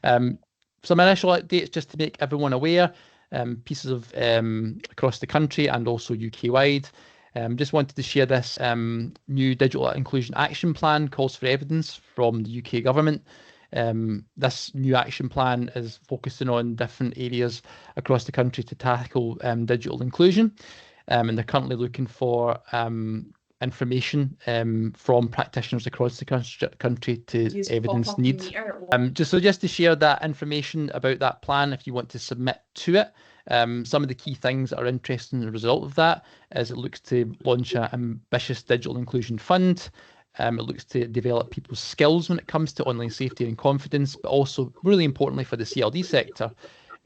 Some initial updates just to make everyone aware, pieces of across the country and also UK-wide. Just wanted to share this new Digital Inclusion Action Plan, calls for evidence from the UK government. This new action plan is focusing on different areas across the country to tackle digital inclusion. And they're currently looking for information from practitioners across the country to evidence need. Just to share that information about that plan, if you want to submit to it, some of the key things that are interesting as a result of that is it looks to launch an ambitious digital inclusion fund. It looks to develop people's skills when it comes to online safety and confidence, but also really importantly for the CLD sector,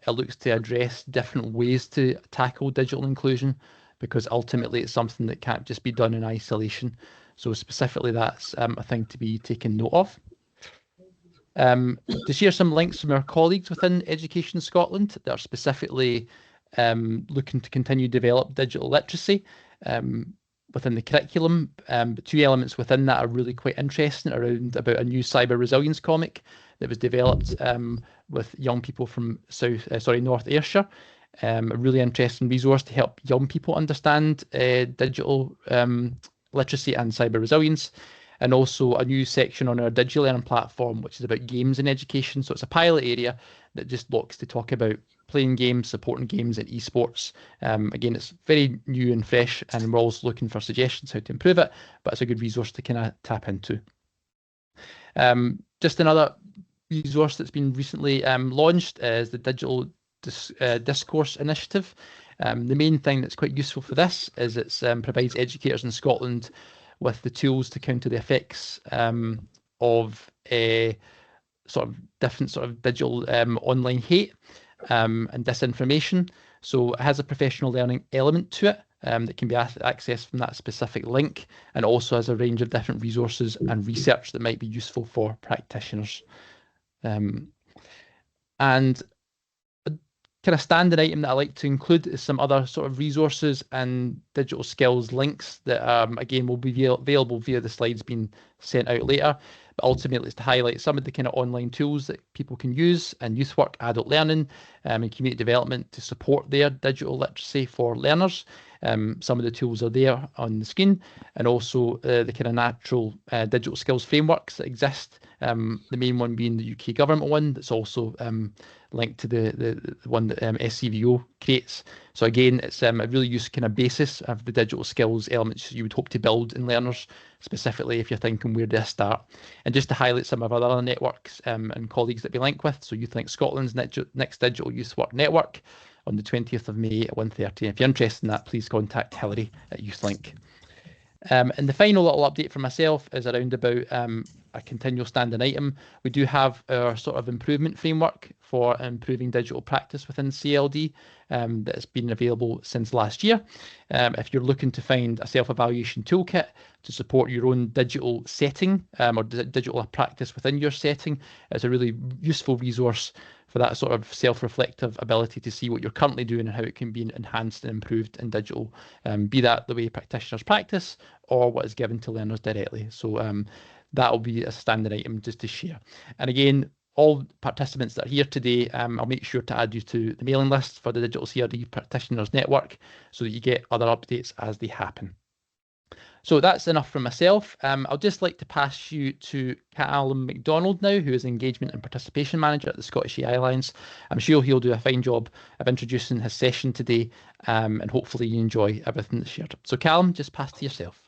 it looks to address different ways to tackle digital inclusion, because ultimately it's something that can't just be done in isolation. So specifically that's a thing to be taken note of. To share some links from our colleagues within Education Scotland that are specifically looking to continue to develop digital literacy within the curriculum. But two elements within that are really quite interesting, around about a new cyber resilience comic that was developed with young people from North Ayrshire. A really interesting resource to help young people understand digital literacy and cyber resilience. And also a new section on our Digital Learning platform, which is about games in education. So it's a pilot area that just looks to talk about playing games, supporting games and esports. Again, it's very new and fresh, and we're also looking for suggestions how to improve it, but it's a good resource to kind of tap into. Just another resource that's been recently launched is the Digital Discourse Initiative. The main thing that's quite useful for this is it provides educators in Scotland with the tools to counter the effects of a different digital online hate and disinformation. So it has a professional learning element to it that can be accessed from that specific link, and also has a range of different resources and research that might be useful for practitioners. And kind of standard item that I like to include is some other sort of resources and digital skills links that again will be available via the slides being sent out later. But ultimately it's to highlight some of the kind of online tools that people can use in youth work, adult learning and community development to support their digital literacy for learners. Some of the tools are there on the screen, and also the kind of natural digital skills frameworks that exist. The main one being the UK government one that's also linked to the one that SCVO creates. So again, it's a really useful kind of basis of the digital skills elements you would hope to build in learners, specifically if you're thinking where do I start. And just to highlight some of our other networks and colleagues that we link with, so YouthLink Scotland's next Digital Youth Work Network on the 20th of May at 1:30. If you're interested in that, please contact Hilary at YouthLink. And the final little update from myself is around about a continual standing item. We do have our sort of improvement framework for improving digital practice within CLD that has been available since last year. If you're looking to find a self-evaluation toolkit to support your own digital setting or digital practice within your setting, it's a really useful resource for that sort of self-reflective ability to see what you're currently doing and how it can be enhanced and improved in digital, be that the way practitioners practice or what is given to learners directly. So that will be a standard item just to share. And again, all participants that are here today, I'll make sure to add you to the mailing list for the Digital CLD Practitioners Network so that you get other updates as they happen. So that's enough from myself. I'll just like to pass you to Callum MacDonald now, who is Engagement and Participation Manager at the Scottish AI Alliance. I'm sure he'll do a fine job of introducing his session today, and hopefully you enjoy everything that's shared. So Callum, just pass to yourself.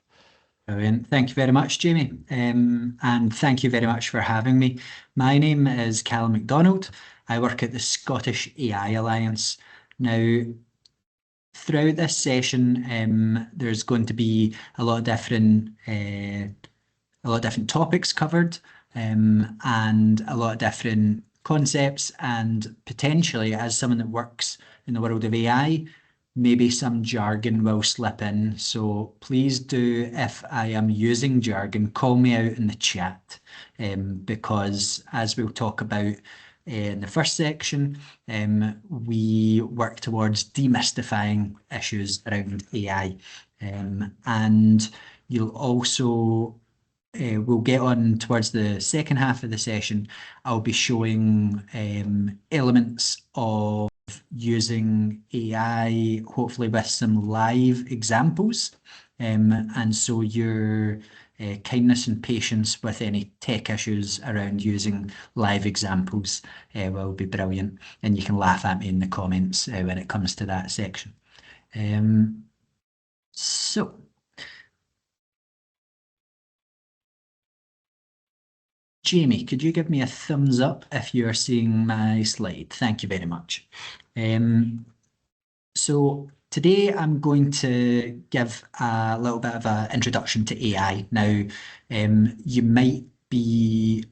Brilliant. Thank you very much, Jamie. And thank you very much for having me. My name is Callum MacDonald. I work at the Scottish AI Alliance. Now, throughout this session, there's going to be a lot of different topics covered, and a lot of different concepts, and potentially, as someone that works in the world of AI, maybe some jargon will slip in. So please do, if I am using jargon, call me out in the chat, because as we'll talk about in the first section, we work towards demystifying issues around AI. And you'll also we'll get on towards the second half of the session. I'll be showing elements of using AI, hopefully with some live examples. And so your kindness and patience with any tech issues around using live examples will be brilliant. And you can laugh at me in the comments when it comes to that section. So Jamie, could you give me a thumbs up if you are seeing my slide? Thank you very much. So today I'm going to give a little bit of an introduction to AI. Now, you might be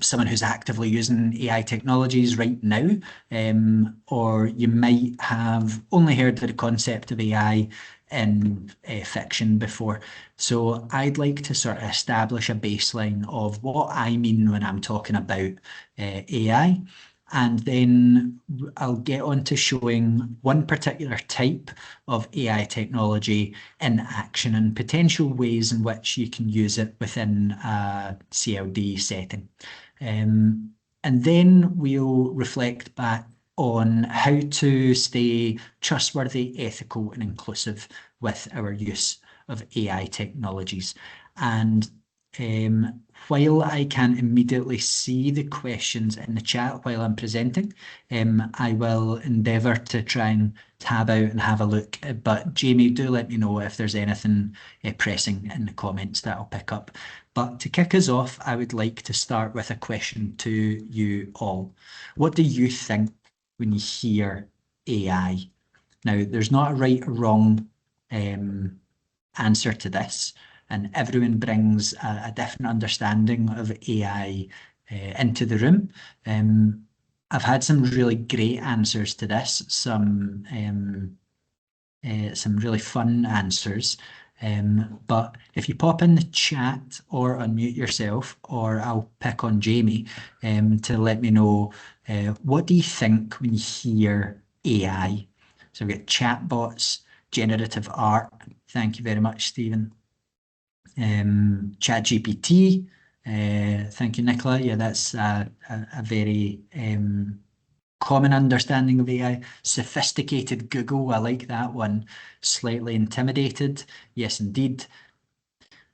someone who's actively using AI technologies right now, or you might have only heard of the concept of AI in fiction before. So I'd like to sort of establish a baseline of what I mean when I'm talking about AI. And then I'll get on to showing one particular type of AI technology in action and potential ways in which you can use it within a CLD setting. And then we'll reflect back on how to stay trustworthy, ethical, and inclusive with our use of AI technologies. And while I can immediately see the questions in the chat while I'm presenting, I will endeavour to try and tab out and have a look. But Jamie, do let me know if there's anything pressing in the comments that I'll pick up. But to kick us off, I would like to start with a question to you all. What do you think when you hear AI? Now, there's not a right or wrong answer to this, and everyone brings a different understanding of AI into the room. I've had some really great answers to this, some really fun answers. But if you pop in the chat or unmute yourself, or I'll pick on Jamie to let me know, what do you think when you hear AI? So we've got chatbots, generative art. Thank you very much, Stephen. ChatGPT. Thank you, Nicola. Yeah, that's a very common understanding of AI. Sophisticated Google. I like that one. Slightly intimidated. Yes, indeed.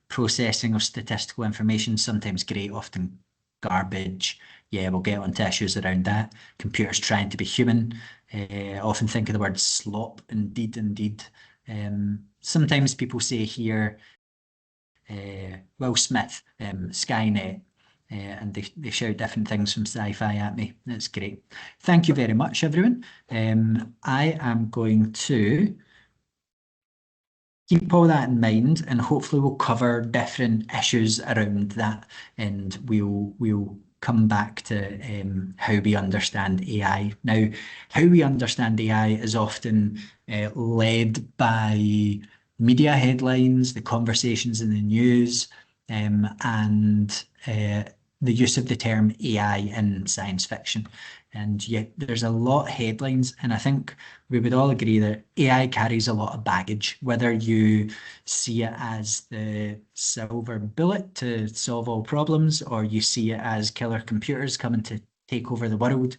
Processing of statistical information. Sometimes great, often garbage. Yeah, we'll get onto issues around that. Computers trying to be human. I often think of the word slop. Indeed, indeed. Sometimes people say here, Will Smith, Skynet, and they shout different things from sci-fi at me. That's great. Thank you very much, everyone. I am going to keep all that in mind, and hopefully we'll cover different issues around that, and we'll come back to how we understand AI. Now, how we understand AI is often led by media headlines, the conversations in the news, and the use of the term AI in science fiction. And yet there's a lot of headlines, and I think we would all agree that AI carries a lot of baggage, whether you see it as the silver bullet to solve all problems, or you see it as killer computers coming to take over the world.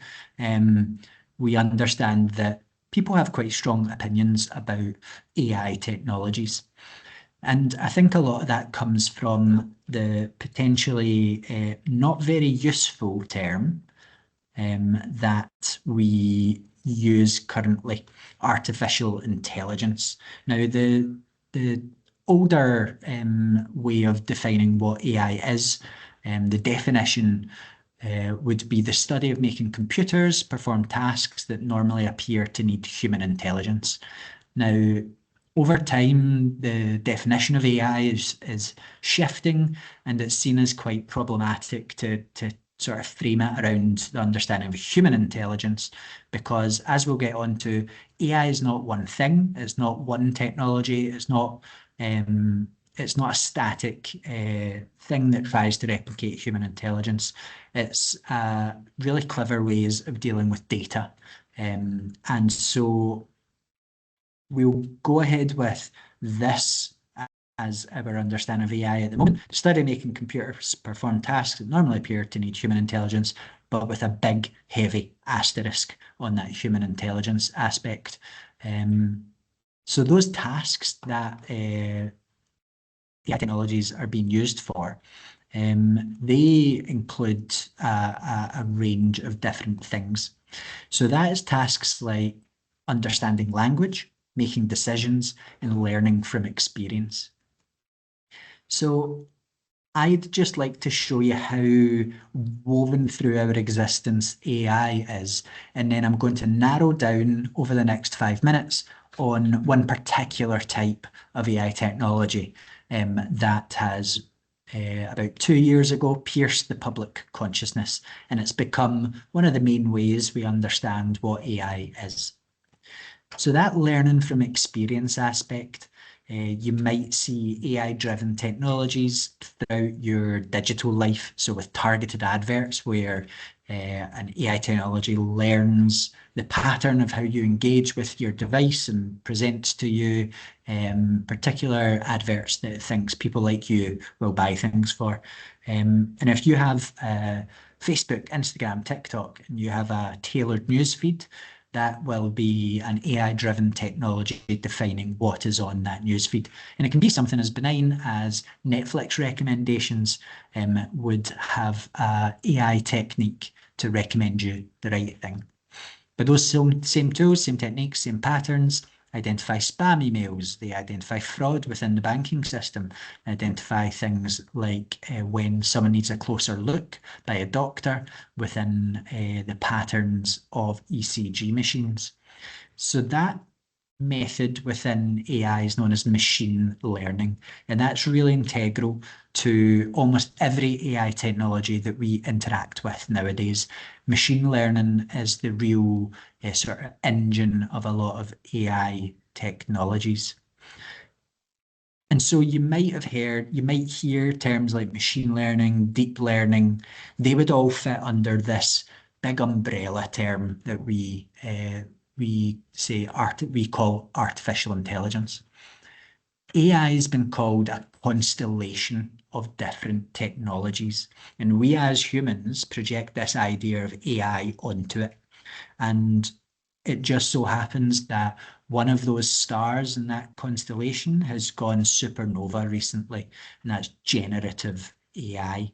We understand that people have quite strong opinions about AI technologies. And I think a lot of that comes from the potentially not very useful term that we use currently, artificial intelligence. Now, the older way of defining what AI is, the definition would be the study of making computers perform tasks that normally appear to need human intelligence. Now, over time, the definition of AI is shifting, and it's seen as quite problematic to sort of frame it around the understanding of human intelligence, because as we'll get on to, AI is not one thing, it's not one technology, it's not a static thing that tries to replicate human intelligence. It's really clever ways of dealing with data. And so we'll go ahead with this as our understanding of AI at the moment, to study making computers perform tasks that normally appear to need human intelligence, but with a big, heavy asterisk on that human intelligence aspect. So those tasks that AI technologies are being used for, they include a range of different things. So that is tasks like understanding language, making decisions, and learning from experience. So I'd just like to show you how woven through our existence AI is, and then I'm going to narrow down over the next 5 minutes on one particular type of AI technology that has about 2 years ago pierced the public consciousness, and it's become one of the main ways we understand what AI is. So that learning from experience aspect, you might see AI-driven technologies throughout your digital life. So with targeted adverts where an AI technology learns the pattern of how you engage with your device and presents to you particular adverts that it thinks people like you will buy things for. And if you have Facebook, Instagram, TikTok, and you have a tailored newsfeed, that will be an AI-driven technology defining what is on that newsfeed. And it can be something as benign as Netflix recommendations would have an AI technique to recommend you the right thing. But those same tools, same techniques, same patterns identify spam emails, they identify fraud within the banking system, identify things like when someone needs a closer look by a doctor within the patterns of ECG machines. So that method within AI is known as machine learning, and that's really integral to almost every AI technology that we interact with nowadays. Machine learning is the real sort of engine of a lot of AI technologies. And so you might hear terms like machine learning, deep learning. They would all fit under this big umbrella term that we call artificial intelligence. AI has been called a constellation of different technologies, and we as humans project this idea of AI onto it. And it just so happens that one of those stars in that constellation has gone supernova recently, and that's generative AI.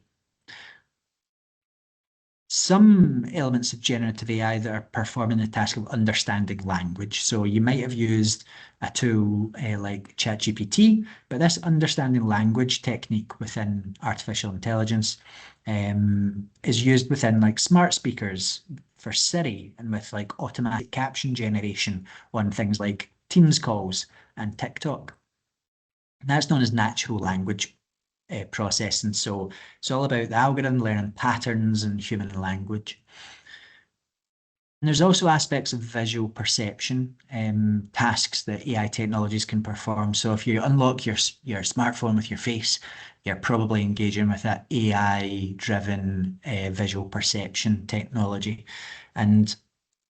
Some elements of generative AI that are performing the task of understanding language. So you might have used a tool like ChatGPT, but this understanding language technique within artificial intelligence is used within like smart speakers for Siri and with like automatic caption generation on things like Teams calls and TikTok. And that's known as natural language processing. So it's all about the algorithm learning patterns and human language. And there's also aspects of visual perception, tasks that AI technologies can perform. So if you unlock your smartphone with your face, you're probably engaging with that AI-driven visual perception technology. And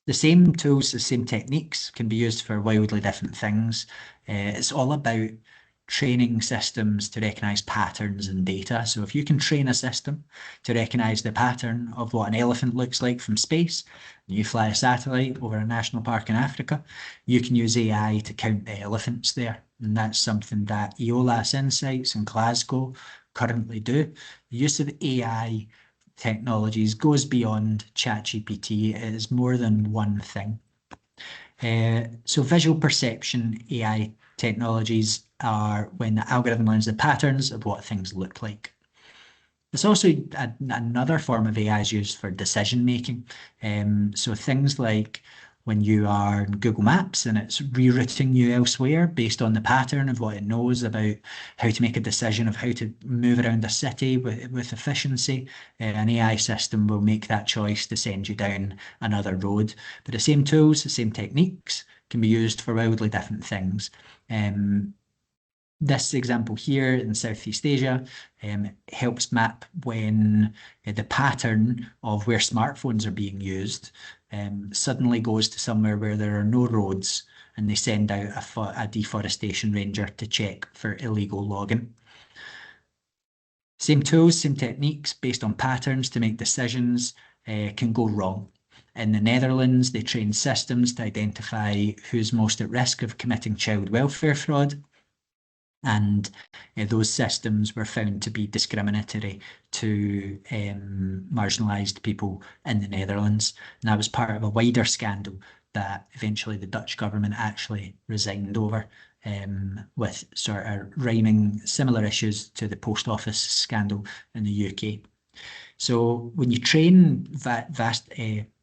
the same tools, the same techniques can be used for wildly different things. It's all about training systems to recognize patterns and data. So if you can train a system to recognize the pattern of what an elephant looks like from space, and you fly a satellite over a national park in Africa, you can use AI to count the elephants there. And that's something that EOLAS Insights in Glasgow currently do. The use of AI technologies goes beyond ChatGPT. It is more than one thing. So visual perception AI technologies are when the algorithm learns the patterns of what things look like. There's also another form of AI is used for decision making. So things like when you are in Google Maps and it's rerouting you elsewhere based on the pattern of what it knows about how to make a decision of how to move around a city with efficiency, an AI system will make that choice to send you down another road. But the same tools, the same techniques can be used for wildly different things. This example here in Southeast Asia helps map when the pattern of where smartphones are being used suddenly goes to somewhere where there are no roads and they send out a deforestation ranger to check for illegal logging. Same tools, same techniques based on patterns to make decisions can go wrong. In the Netherlands, they train systems to identify who's most at risk of committing child welfare fraud. And those systems were found to be discriminatory to marginalised people in the Netherlands. And that was part of a wider scandal that eventually the Dutch government actually resigned over, with sort of rhyming similar issues to the post office scandal in the UK. So when you train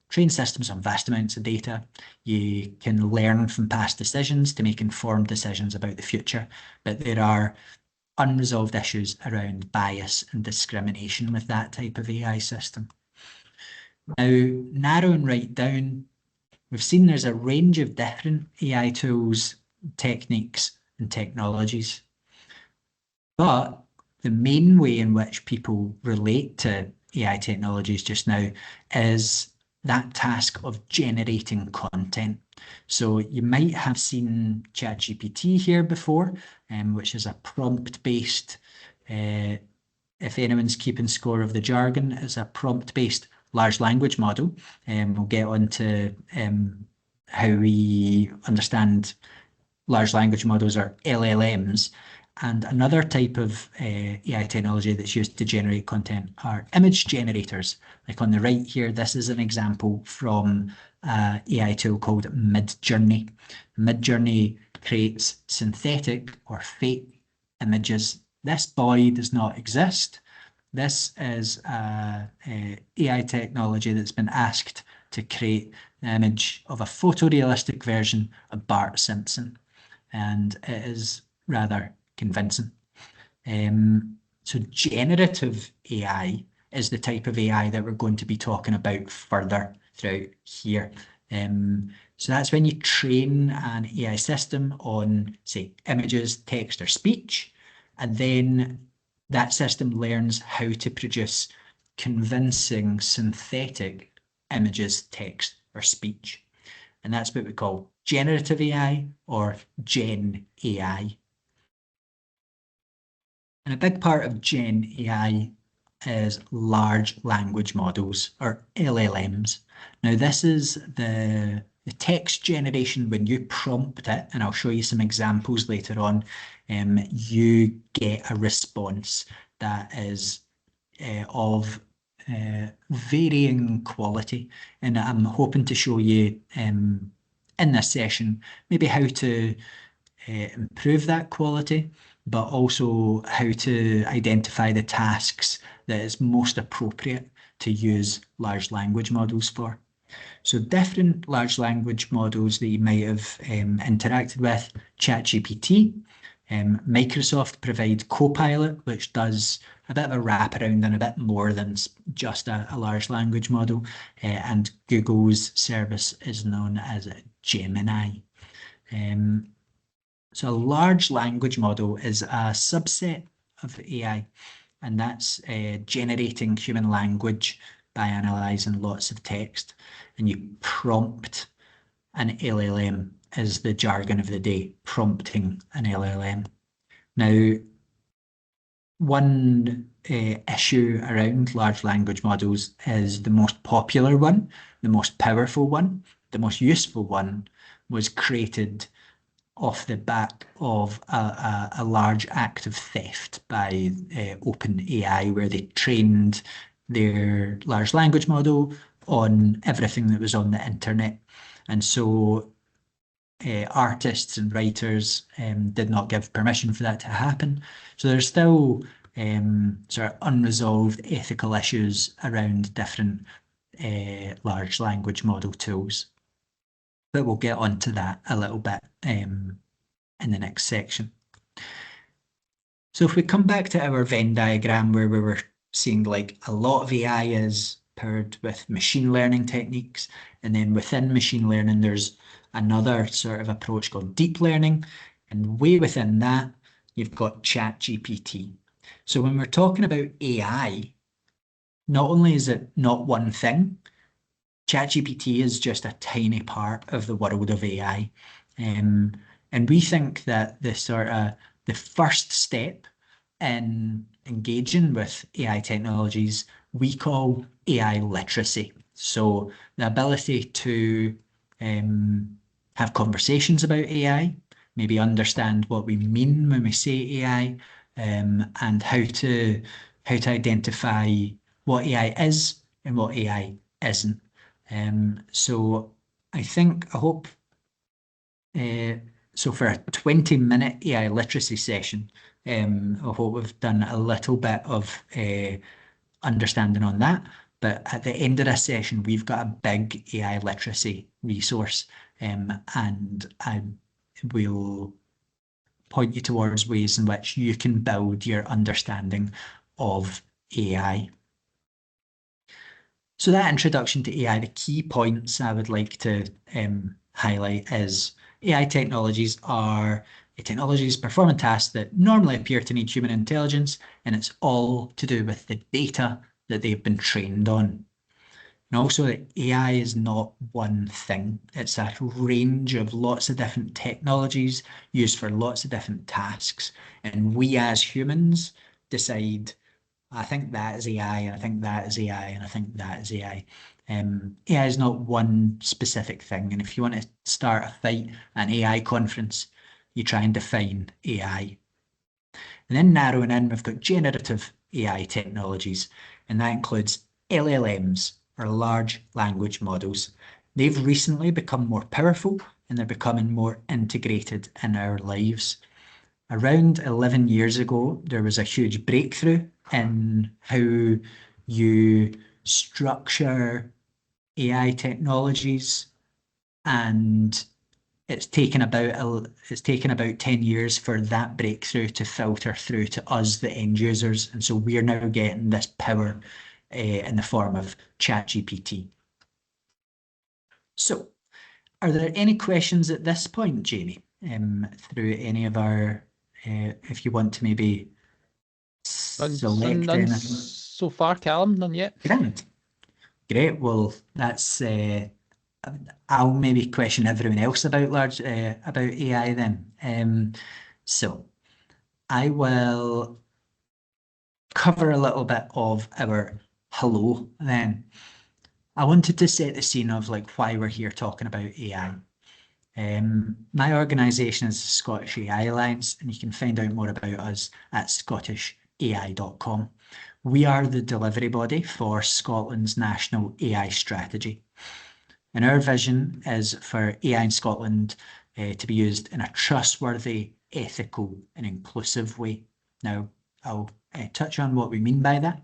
train systems on vast amounts of data, you can learn from past decisions to make informed decisions about the future. But there are unresolved issues around bias and discrimination with that type of AI system. Now, narrowing right down, we've seen there's a range of different AI tools, techniques, and technologies. But the main way in which people relate to AI technologies just now is that task of generating content. So you might have seen ChatGPT here before, which is a prompt-based, if anyone's keeping score of the jargon, it's a prompt-based large language model. We'll get on to how we understand large language models, or LLMs. And another type of AI technology that's used to generate content are image generators. Like on the right here, this is an example from an AI tool called Midjourney. Midjourney creates synthetic or fake images. This boy does not exist. This is a AI technology that's been asked to create an image of a photorealistic version of Bart Simpson. And it is rather convincing. So generative AI is the type of AI that we're going to be talking about further throughout here. So that's when you train an AI system on, say, images, text, or speech, and then that system learns how to produce convincing synthetic images, text, or speech. And that's what we call generative AI, or Gen AI. And a big part of Gen AI is large language models, or LLMs. Now, this is the text generation when you prompt it, and I'll show you some examples later on. You get a response that is of varying quality, and I'm hoping to show you in this session maybe how to improve that quality, but also how to identify the tasks that is most appropriate to use large language models for. So different large language models that you might have interacted with: ChatGPT. Microsoft provide Copilot, which does a bit of a wraparound and a bit more than just a large language model. And Google's service is known as Gemini. So a large language model is a subset of AI, and that's generating human language by analysing lots of text. And you prompt an LLM is the jargon of the day, prompting an LLM. Now, one issue around large language models is the most popular one, the most powerful one, the most useful one was created off the back of a large act of theft by OpenAI, where they trained their large language model on everything that was on the internet. And so artists and writers did not give permission for that to happen. So there's still sort of unresolved ethical issues around different large language model tools. But we'll get onto that a little bit in the next section. So if we come back to our Venn diagram where we were seeing like a lot of AI is paired with machine learning techniques, and then within machine learning there's another sort of approach called deep learning, and way within that you've got ChatGPT. So when we're talking about AI, not only is it not one thing, ChatGPT is just a tiny part of the world of AI. And we think that the first step in engaging with AI technologies, we call AI literacy. So the ability to have conversations about AI, maybe understand what we mean when we say AI, and how to identify what AI is and what AI isn't. So I hope so for a 20-minute AI literacy session, I hope we've done a little bit of understanding on that. But at the end of this session, we've got a big AI literacy resource, and I will point you towards ways in which you can build your understanding of AI. So that introduction to AI, the key points I would like to highlight is AI technologies are technologies performing tasks that normally appear to need human intelligence, and it's all to do with the data that they've been trained on. And also that AI is not one thing. It's a range of lots of different technologies used for lots of different tasks. And we as humans decide, I think that is AI, and I think that is AI, and I think that is AI. AI is not one specific thing. And if you want to start a fight at an AI conference, you try and define AI. And then narrowing in, we've got generative AI technologies, and that includes LLMs, or large language models. They've recently become more powerful, and they're becoming more integrated in our lives. Around 11 years ago, there was a huge breakthrough in how you structure AI technologies, and it's taken about 10 years for that breakthrough to filter through to us, the end users. And so we're now getting this power in the form of ChatGPT. So are there any questions at this point, Jamie, through any of our, if you want to maybe select None anything? so far, Callum, none yet. Great. Well, that's I'll maybe question everyone else about AI then. So I will cover a little bit of our hello then. I wanted to set the scene of like why we're here talking about AI. My organisation is the Scottish AI Alliance, and you can find out more about us at scottishay.com. We are the delivery body for Scotland's national AI strategy. And our vision is for AI in Scotland to be used in a trustworthy, ethical and inclusive way. Now, I'll touch on what we mean by that.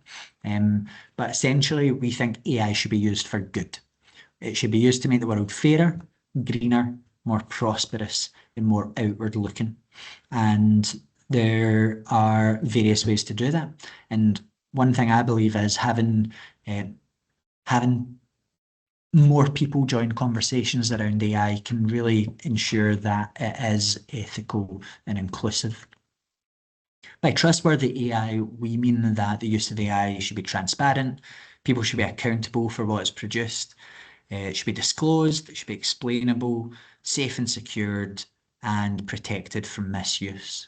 But essentially, we think AI should be used for good. It should be used to make the world fairer, greener, more prosperous and more outward looking. And there are various ways to do that. And one thing I believe is having more people join conversations around AI can really ensure that it is ethical and inclusive. By trustworthy AI, we mean that the use of AI should be transparent, people should be accountable for what is produced, it should be disclosed, it should be explainable, safe and secured, and protected from misuse.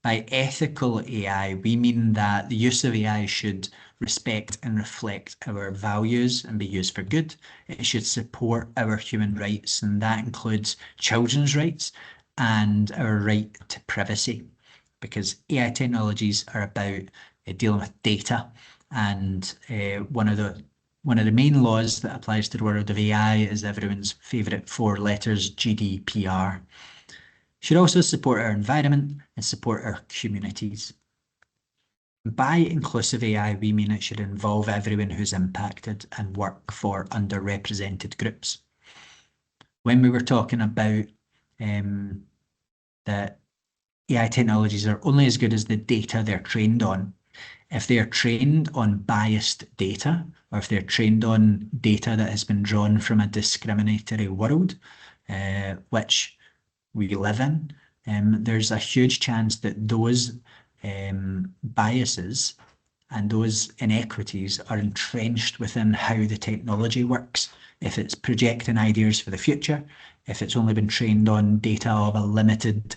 By ethical AI, we mean that the use of AI should respect and reflect our values and be used for good. It should support our human rights, and that includes children's rights and our right to privacy, because AI technologies are about dealing with data. And one of the main laws that applies to the world of AI is everyone's favourite 4 letters, GDPR. Should also support our environment and support our communities. By inclusive AI, we mean it should involve everyone who's impacted and work for underrepresented groups. When we were talking about that AI technologies are only as good as the data they're trained on. If they are trained on biased data, or if they're trained on data that has been drawn from a discriminatory world, which we live in, there's a huge chance that those biases and those inequities are entrenched within how the technology works. If it's projecting ideas for the future, if it's only been trained on data of a limited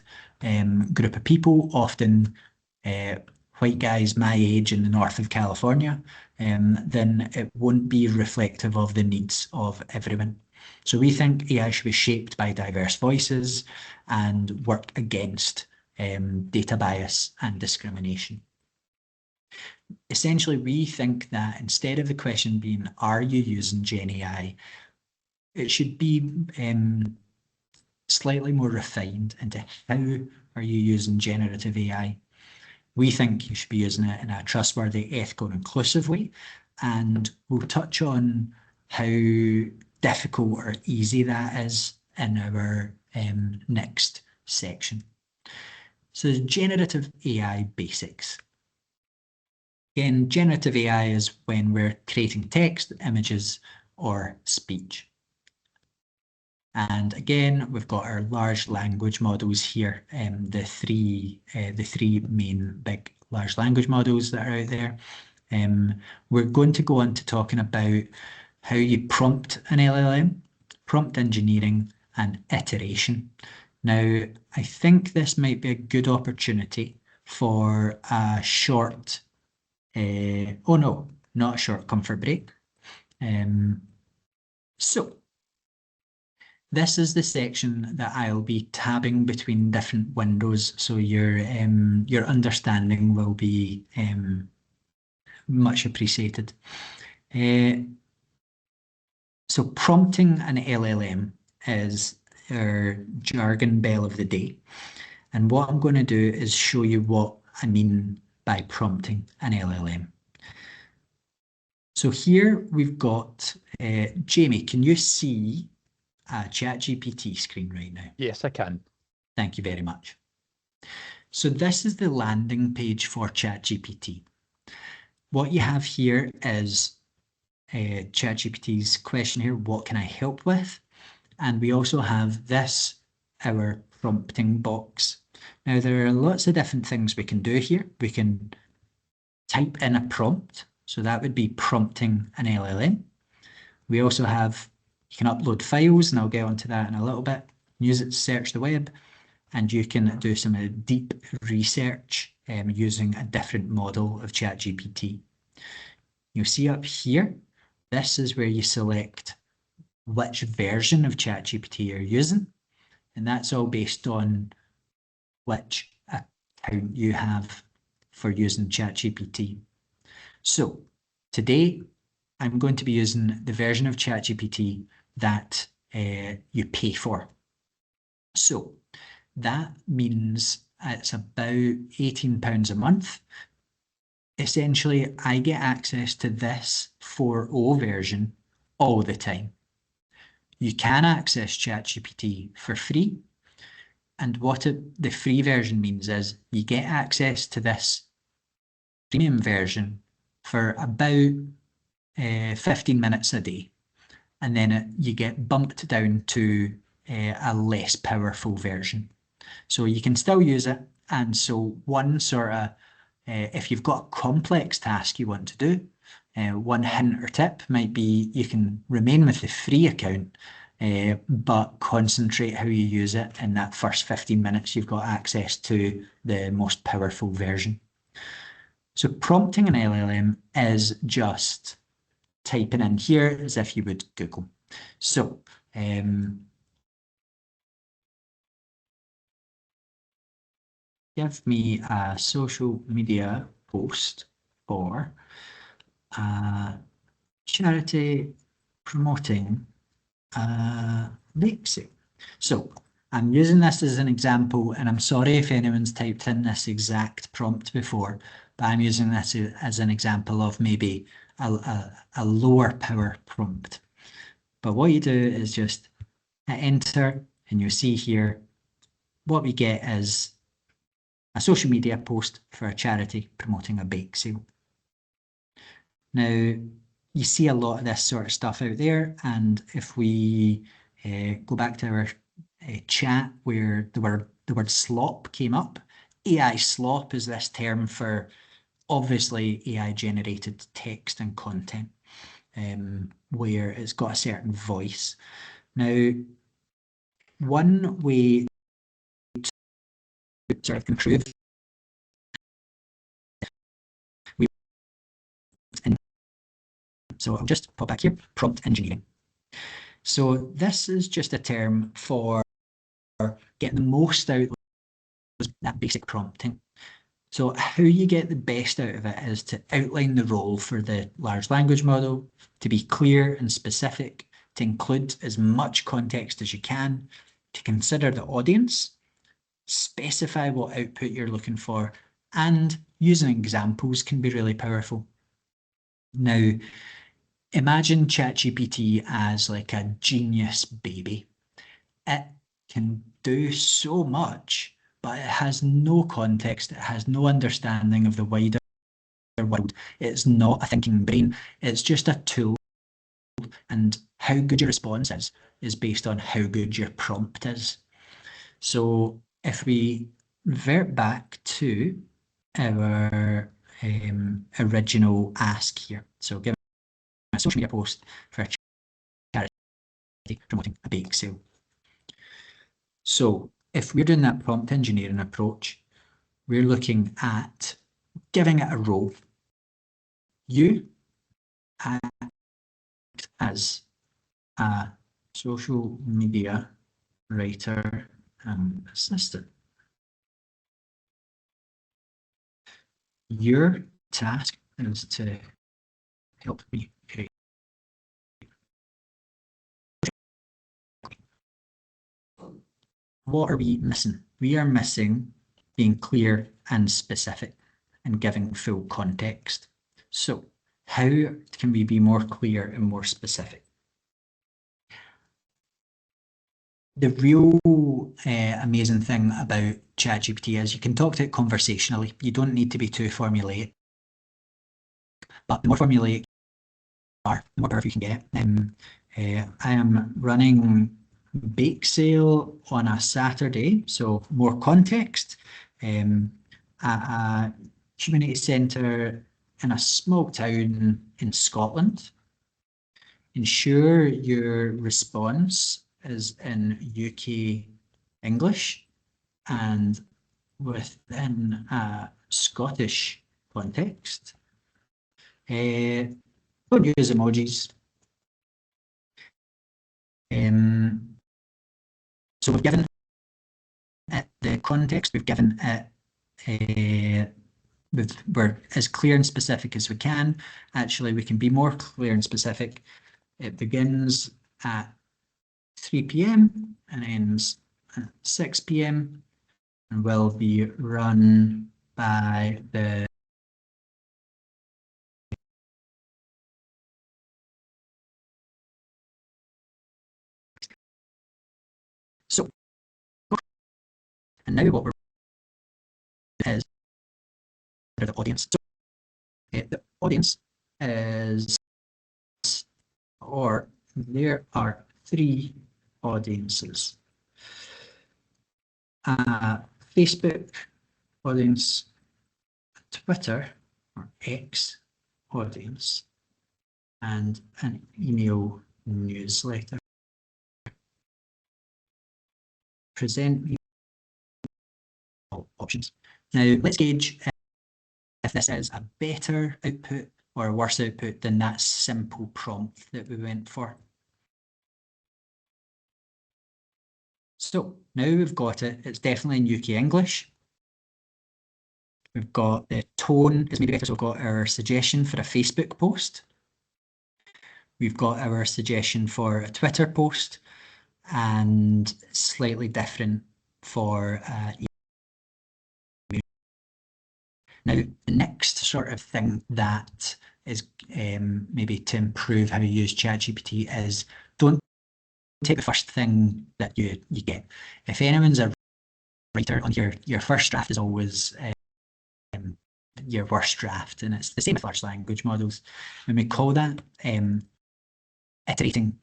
group of people, often white guys my age in the north of California, then it won't be reflective of the needs of everyone. So we think AI should be shaped by diverse voices and work against data bias and discrimination. Essentially, we think that instead of the question being, are you using Gen AI, it should be slightly more refined into how are you using generative AI. We think you should be using it in a trustworthy, ethical, and inclusive way. And we'll touch on how difficult or easy that is in our next section. So generative AI basics. Again, generative AI is when we're creating text, images, or speech. And again, we've got our large language models here, the three main big large language models that are out there. We're going to go on to talking about how you prompt an LLM, prompt engineering, and iteration. Now, I think this might be a good opportunity for a short, oh no, not a short comfort break. So this is the section that I'll be tabbing between different windows, so your understanding will be much appreciated. So prompting an LLM is our jargon bell of the day. And what I'm going to do is show you what I mean by prompting an LLM. So here we've got, Jamie, can you see a ChatGPT screen right now? Yes, I can. Thank you very much. So this is the landing page for ChatGPT. What you have here is ChatGPT's question here, what can I help with? And we also have this, our prompting box. Now, there are lots of different things we can do here. We can type in a prompt. So that would be prompting an LLM. We also have, you can upload files, and I'll get onto that in a little bit. Use it to search the web, and you can do some deep research using a different model of ChatGPT. You'll see up here, this is where you select which version of ChatGPT you're using, and that's all based on which account you have for using ChatGPT. So today, I'm going to be using the version of ChatGPT that you pay for. So that means it's about £18 a month. Essentially, I get access to this 4.0 version all the time. You can access ChatGPT for free. And what the free version means is you get access to this premium version for about 15 minutes a day. And then you get bumped down to a less powerful version. So you can still use it. And so one sort of, if you've got a complex task you want to do, one hint or tip might be you can remain with the free account, but concentrate how you use it in that first 15 minutes you've got access to the most powerful version. So prompting an LLM is just typing in here as if you would Google. So give me a social media post for a charity promoting bake sale. So I'm using this as an example, and I'm sorry if anyone's typed in this exact prompt before, but I'm using this as an example of maybe a lower power prompt. But what you do is just hit enter, and you'll see here what we get is a social media post for a charity promoting a bake sale. Now, you see a lot of this sort of stuff out there, and if we go back to our chat where the word slop came up, AI slop is this term for obviously AI generated text and content, where it's got a certain voice. Now, one way to sort of improve, so I'll just pop back here, prompt engineering. So this is just a term for getting the most out of that basic prompting. So how you get the best out of it is to outline the role for the large language model, to be clear and specific, to include as much context as you can, to consider the audience, specify what output you're looking for, and using examples can be really powerful. Now, imagine ChatGPT as like a genius baby. It can do so much, but it has no context, it has no understanding of the wider world. It's not a thinking brain, it's just a tool. And how good your response is based on how good your prompt is. So if we revert back to our original ask here, so give a social media post for a charity promoting a bake sale. So if we're doing that prompt engineering approach, we're looking at giving it a role. You act as a social media writer and assistant. Your task is to help me create. What are we missing? We are missing being clear and specific and giving full context. So how can we be more clear and more specific? The real amazing thing about ChatGPT is you can talk to it conversationally. You don't need to be too formulaic. But the more formulaic you are, the more powerful you can get it. I am running bake sale on a Saturday, so more context. At a community centre in a small town in Scotland. Ensure your response is in UK English and within a Scottish context. Don't use emojis. So we've given it the context, we've given it we're as clear and specific as we can. Actually, we can be more clear and specific. It begins at 3 p.m. and ends at 6 p.m. and will be run by the so and now what we're is the audience. So the audience is, or there are 3 audiences. Facebook audience, Twitter or X audience, and an email newsletter. Present options. Now let's gauge if this is a better output or a worse output than that simple prompt that we went for. So now we've got it, it's definitely in UK English. We've got the tone is maybe better, so we've got our suggestion for a Facebook post. We've got our suggestion for a Twitter post and slightly different for now, the next sort of thing that is maybe to improve how you use ChatGPT is don't take the first thing that you get. If anyone's a writer, on your first draft is always your worst draft, and it's the same with large language models. And we call that iterating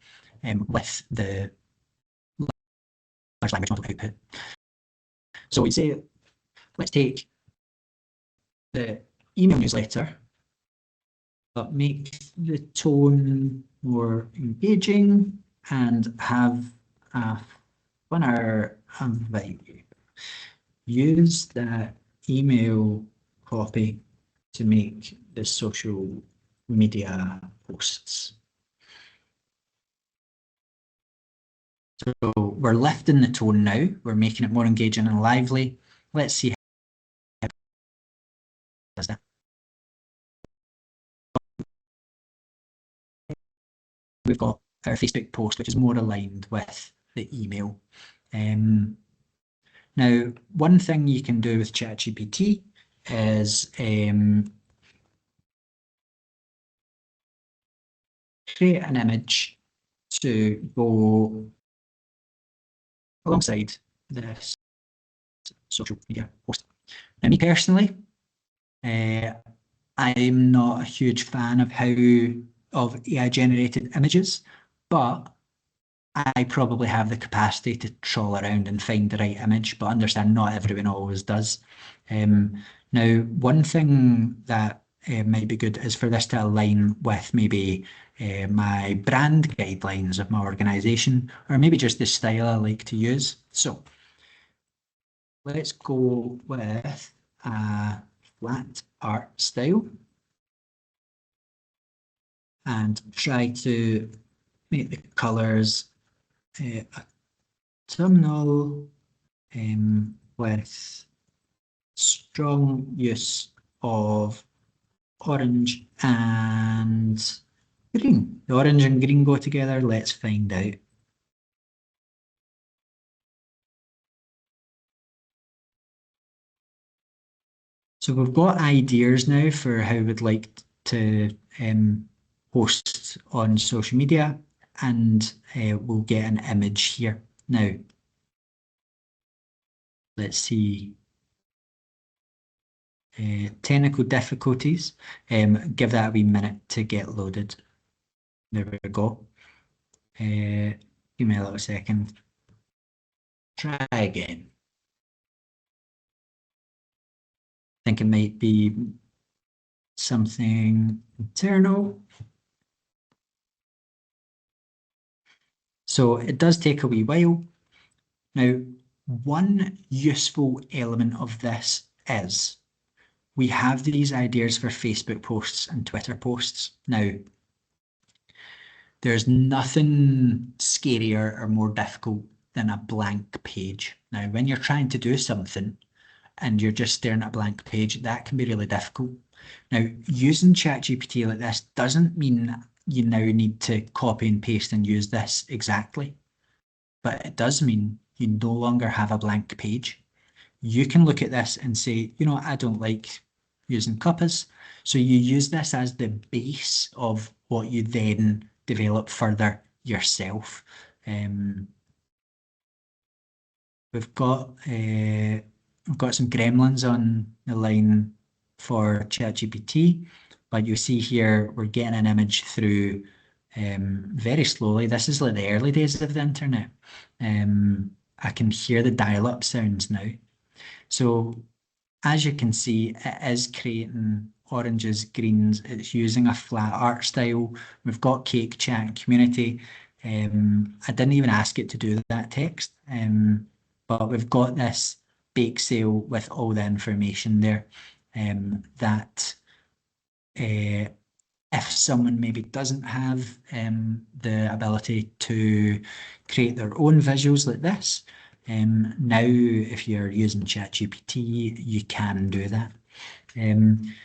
with the large language model output. So we say, let's take the email newsletter, but make the tone more engaging and have a funner vibe. Use the email copy to make the social media posts. So we're lifting the tone now. We're making it more engaging and lively. Let's see how it does that. We've got our Facebook post, which is more aligned with the email. Now, one thing you can do with ChatGPT is create an image to go alongside this social media post. Now, me personally, I'm not a huge fan of AI generated images, but I probably have the capacity to troll around and find the right image, but understand not everyone always does. Now, one thing that might be good is for this to align with maybe my brand guidelines of my organisation, or maybe just the style I like to use. So let's go with a flat art style and try to make the colours autumnal with strong use of orange and green. The orange and green go together. Let's find out. So we've got ideas now for how we'd like to post on social media, and we'll get an image here. Now, let's see. Technical difficulties. Give that a wee minute to get loaded. There we go. Give me a little second. Try again. I think it might be something internal. So it does take a wee while. Now, one useful element of this is we have these ideas for Facebook posts and Twitter posts. Now, there's nothing scarier or more difficult than a blank page. Now, when you're trying to do something and you're just staring at a blank page, that can be really difficult. Now, using ChatGPT like this doesn't mean you now need to copy and paste and use this exactly, but it does mean you no longer have a blank page. You can look at this and say, you know, I don't like using cuppas. So you use this as the base of what you then develop further yourself. We've got some gremlins on the line for ChatGPT, but you see here we're getting an image through very slowly. This is like the early days of the internet. I can hear the dial-up sounds now. So as you can see, it is creating oranges, greens. It's using a flat art style. We've got cake, chat, and community. I didn't even ask it to do that text, but we've got this bake sale with all the information there that if someone maybe doesn't have the ability to create their own visuals like this, now if you're using ChatGPT, you can do that.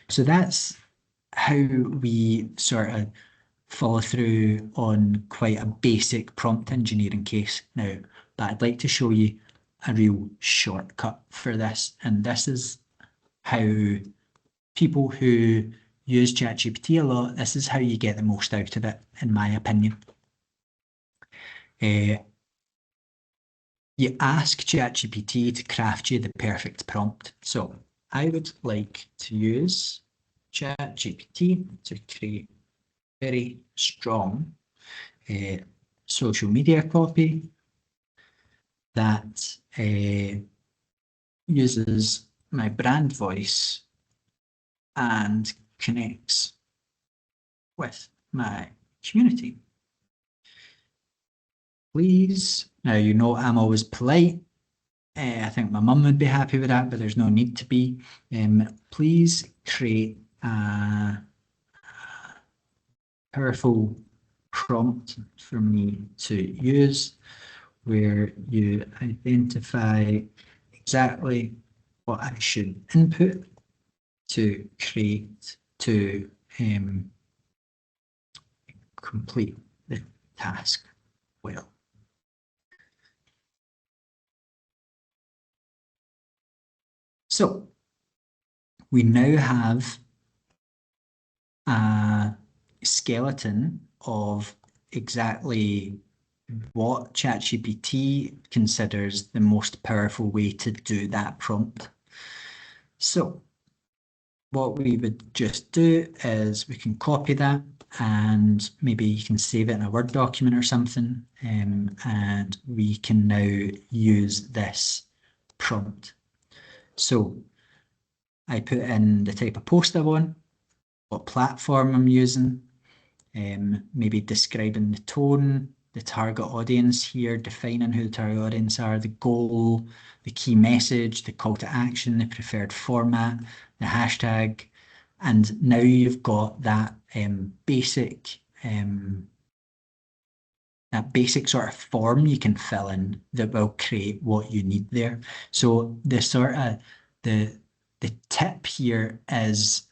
So that's how we sort of follow through on quite a basic prompt engineering case now, but I'd like to show you a real shortcut for this, and this is how people who use ChatGPT a lot, this is how you get the most out of it, in my opinion. You ask ChatGPT to craft you the perfect prompt. So I would like to use ChatGPT to create very strong social media copy that uses my brand voice and connects with my community. Please, now you know I'm always polite. I think my mum would be happy with that, but there's no need to be. Please create a powerful prompt for me to use where you identify exactly what I should input to complete the task well. So we now have a skeleton of exactly what ChatGPT considers the most powerful way to do that prompt. So what we would just do is we can copy that and maybe you can save it in a Word document or something, and we can now use this prompt. So I put in the type of post I want, what platform I'm using, maybe describing the tone, the target audience here, defining who the target audience are, the goal, the key message, the call to action, the preferred format, the hashtag, and now you've got that basic sort of form you can fill in that will create what you need there. So the sort of the tip here is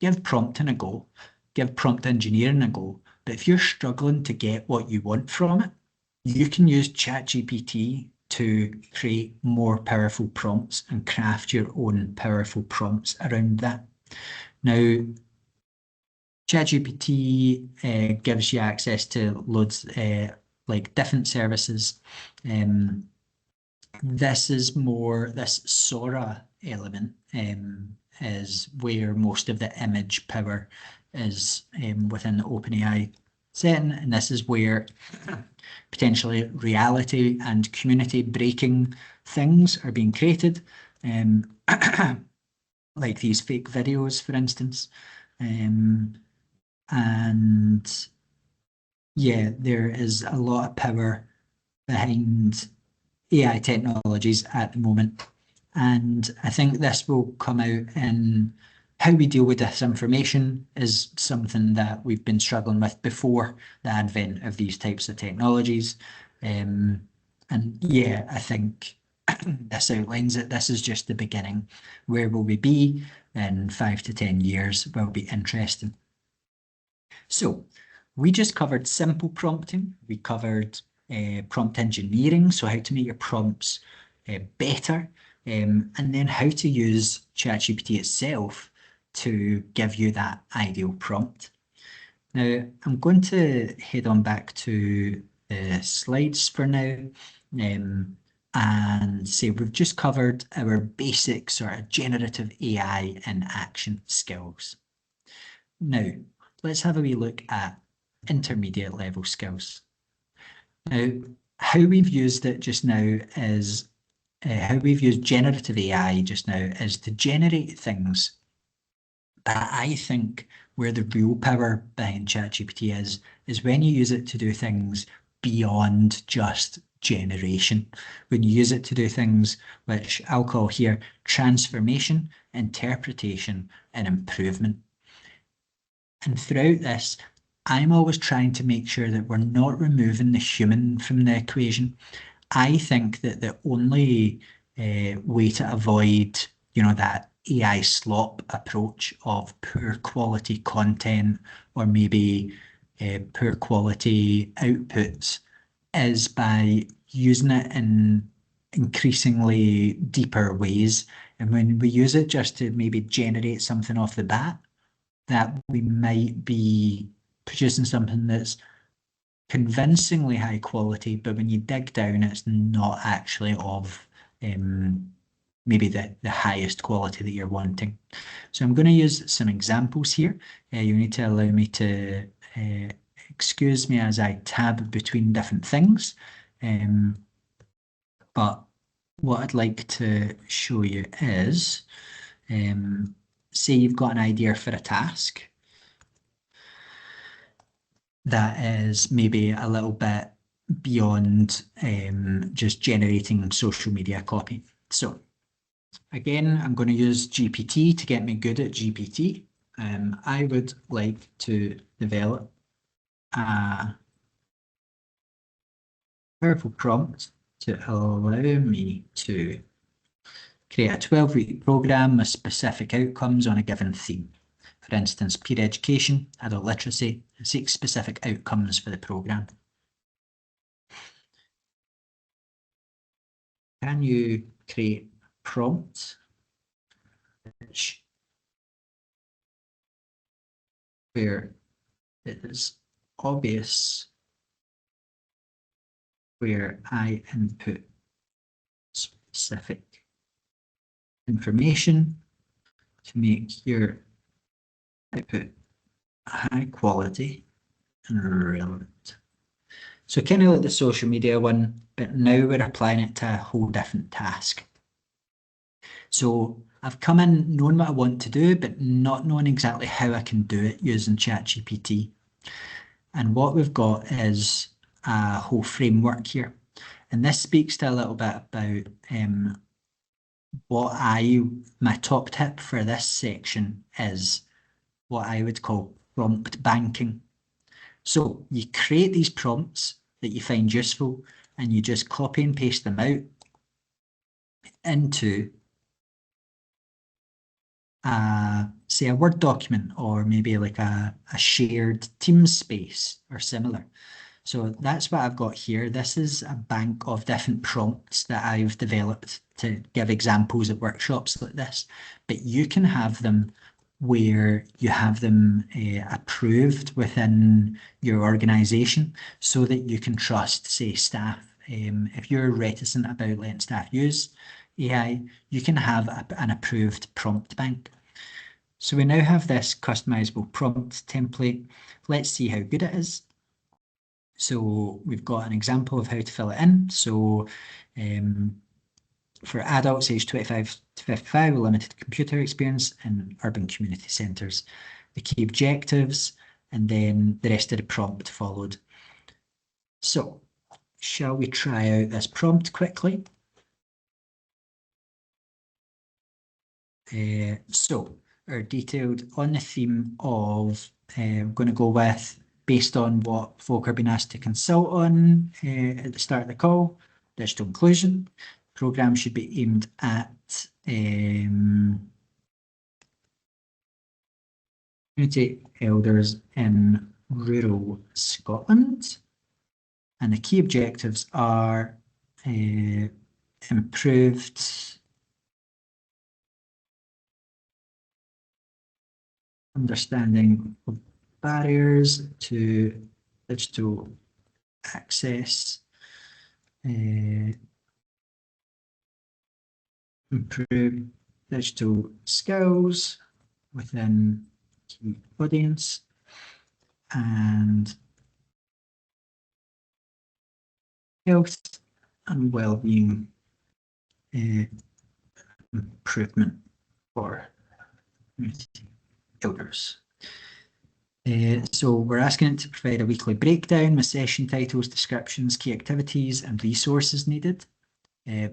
give prompting a go, give prompt engineering a go. But if you're struggling to get what you want from it, you can use ChatGPT to create more powerful prompts and craft your own powerful prompts around that. Now, ChatGPT gives you access to loads like different services. This is more, this Sora element is where most of the image power is within the OpenAI setting, and this is where potentially reality and community breaking things are being created, like these fake videos, for instance. And yeah, there is a lot of power behind AI technologies at the moment. And I think this will come out in how we deal with disinformation is something that we've been struggling with before the advent of these types of technologies. And yeah, I think this outlines it. This is just the beginning. Where will we be in 5 to 10 years will be interesting. So we just covered simple prompting. We covered prompt engineering, so how to make your prompts better, and then how to use ChatGPT itself to give you that ideal prompt. Now, I'm going to head on back to the slides for now, and say we've just covered our basic sort of generative AI in action skills. Now, let's have a wee look at intermediate level skills. Now, how we've used it just now is, how we've used generative AI just now is to generate things that I think where the real power behind ChatGPT is when you use it to do things beyond just generation. When you use it to do things which I'll call here transformation, interpretation, and improvement. And throughout this, I'm always trying to make sure that we're not removing the human from the equation. I think that the only way to avoid, that AI slop approach of poor quality content or maybe poor quality outputs is by using it in increasingly deeper ways. And when we use it just to maybe generate something off the bat, that we might be producing something that's convincingly high quality, but when you dig down, it's not actually of maybe the highest quality that you're wanting. So I'm going to use some examples here. You need to allow me to excuse me as I tab between different things. But what I'd like to show you is say you've got an idea for a task that is maybe a little bit beyond just generating social media copy. So again, I'm going to use GPT to get me good at GPT. I would like to develop a powerful prompt to allow me to create a 12-week program with specific outcomes on a given theme. For instance, peer education, adult literacy, and seek specific outcomes for the program. Can you create prompts where it is obvious where I input specific information to make your output high quality and relevant? So kind of like the social media one, but now we're applying it to a whole different task. So I've come in knowing what I want to do, but not knowing exactly how I can do it using ChatGPT. And what we've got is a whole framework here. And this speaks to a little bit about my top tip for this section is what I would call prompt banking. So you create these prompts that you find useful and you just copy and paste them out into say a Word document or maybe like a shared Teams space or similar. So that's what I've got here. This is a bank of different prompts that I've developed to give examples at workshops like this, but you can have them where you have them approved within your organization so that you can trust, say, staff. If you're reticent about letting staff use AI, you can have an approved prompt bank. So we now have this customizable prompt template. Let's see how good it is. So we've got an example of how to fill it in. So for adults aged 25 to 55 with limited computer experience in urban community centres, the key objectives, and then the rest of the prompt followed. So shall we try out this prompt quickly? So our detailed on the theme of, I'm going to go with based on what folk are being asked to consult on at the start of the call, digital inclusion. Programme should be aimed at community elders in rural Scotland. And the key objectives are improved understanding of barriers to digital access, improve digital skills within key audience, and health and well-being improvement for community elders. So we're asking it to provide a weekly breakdown with session titles, descriptions, key activities and resources needed.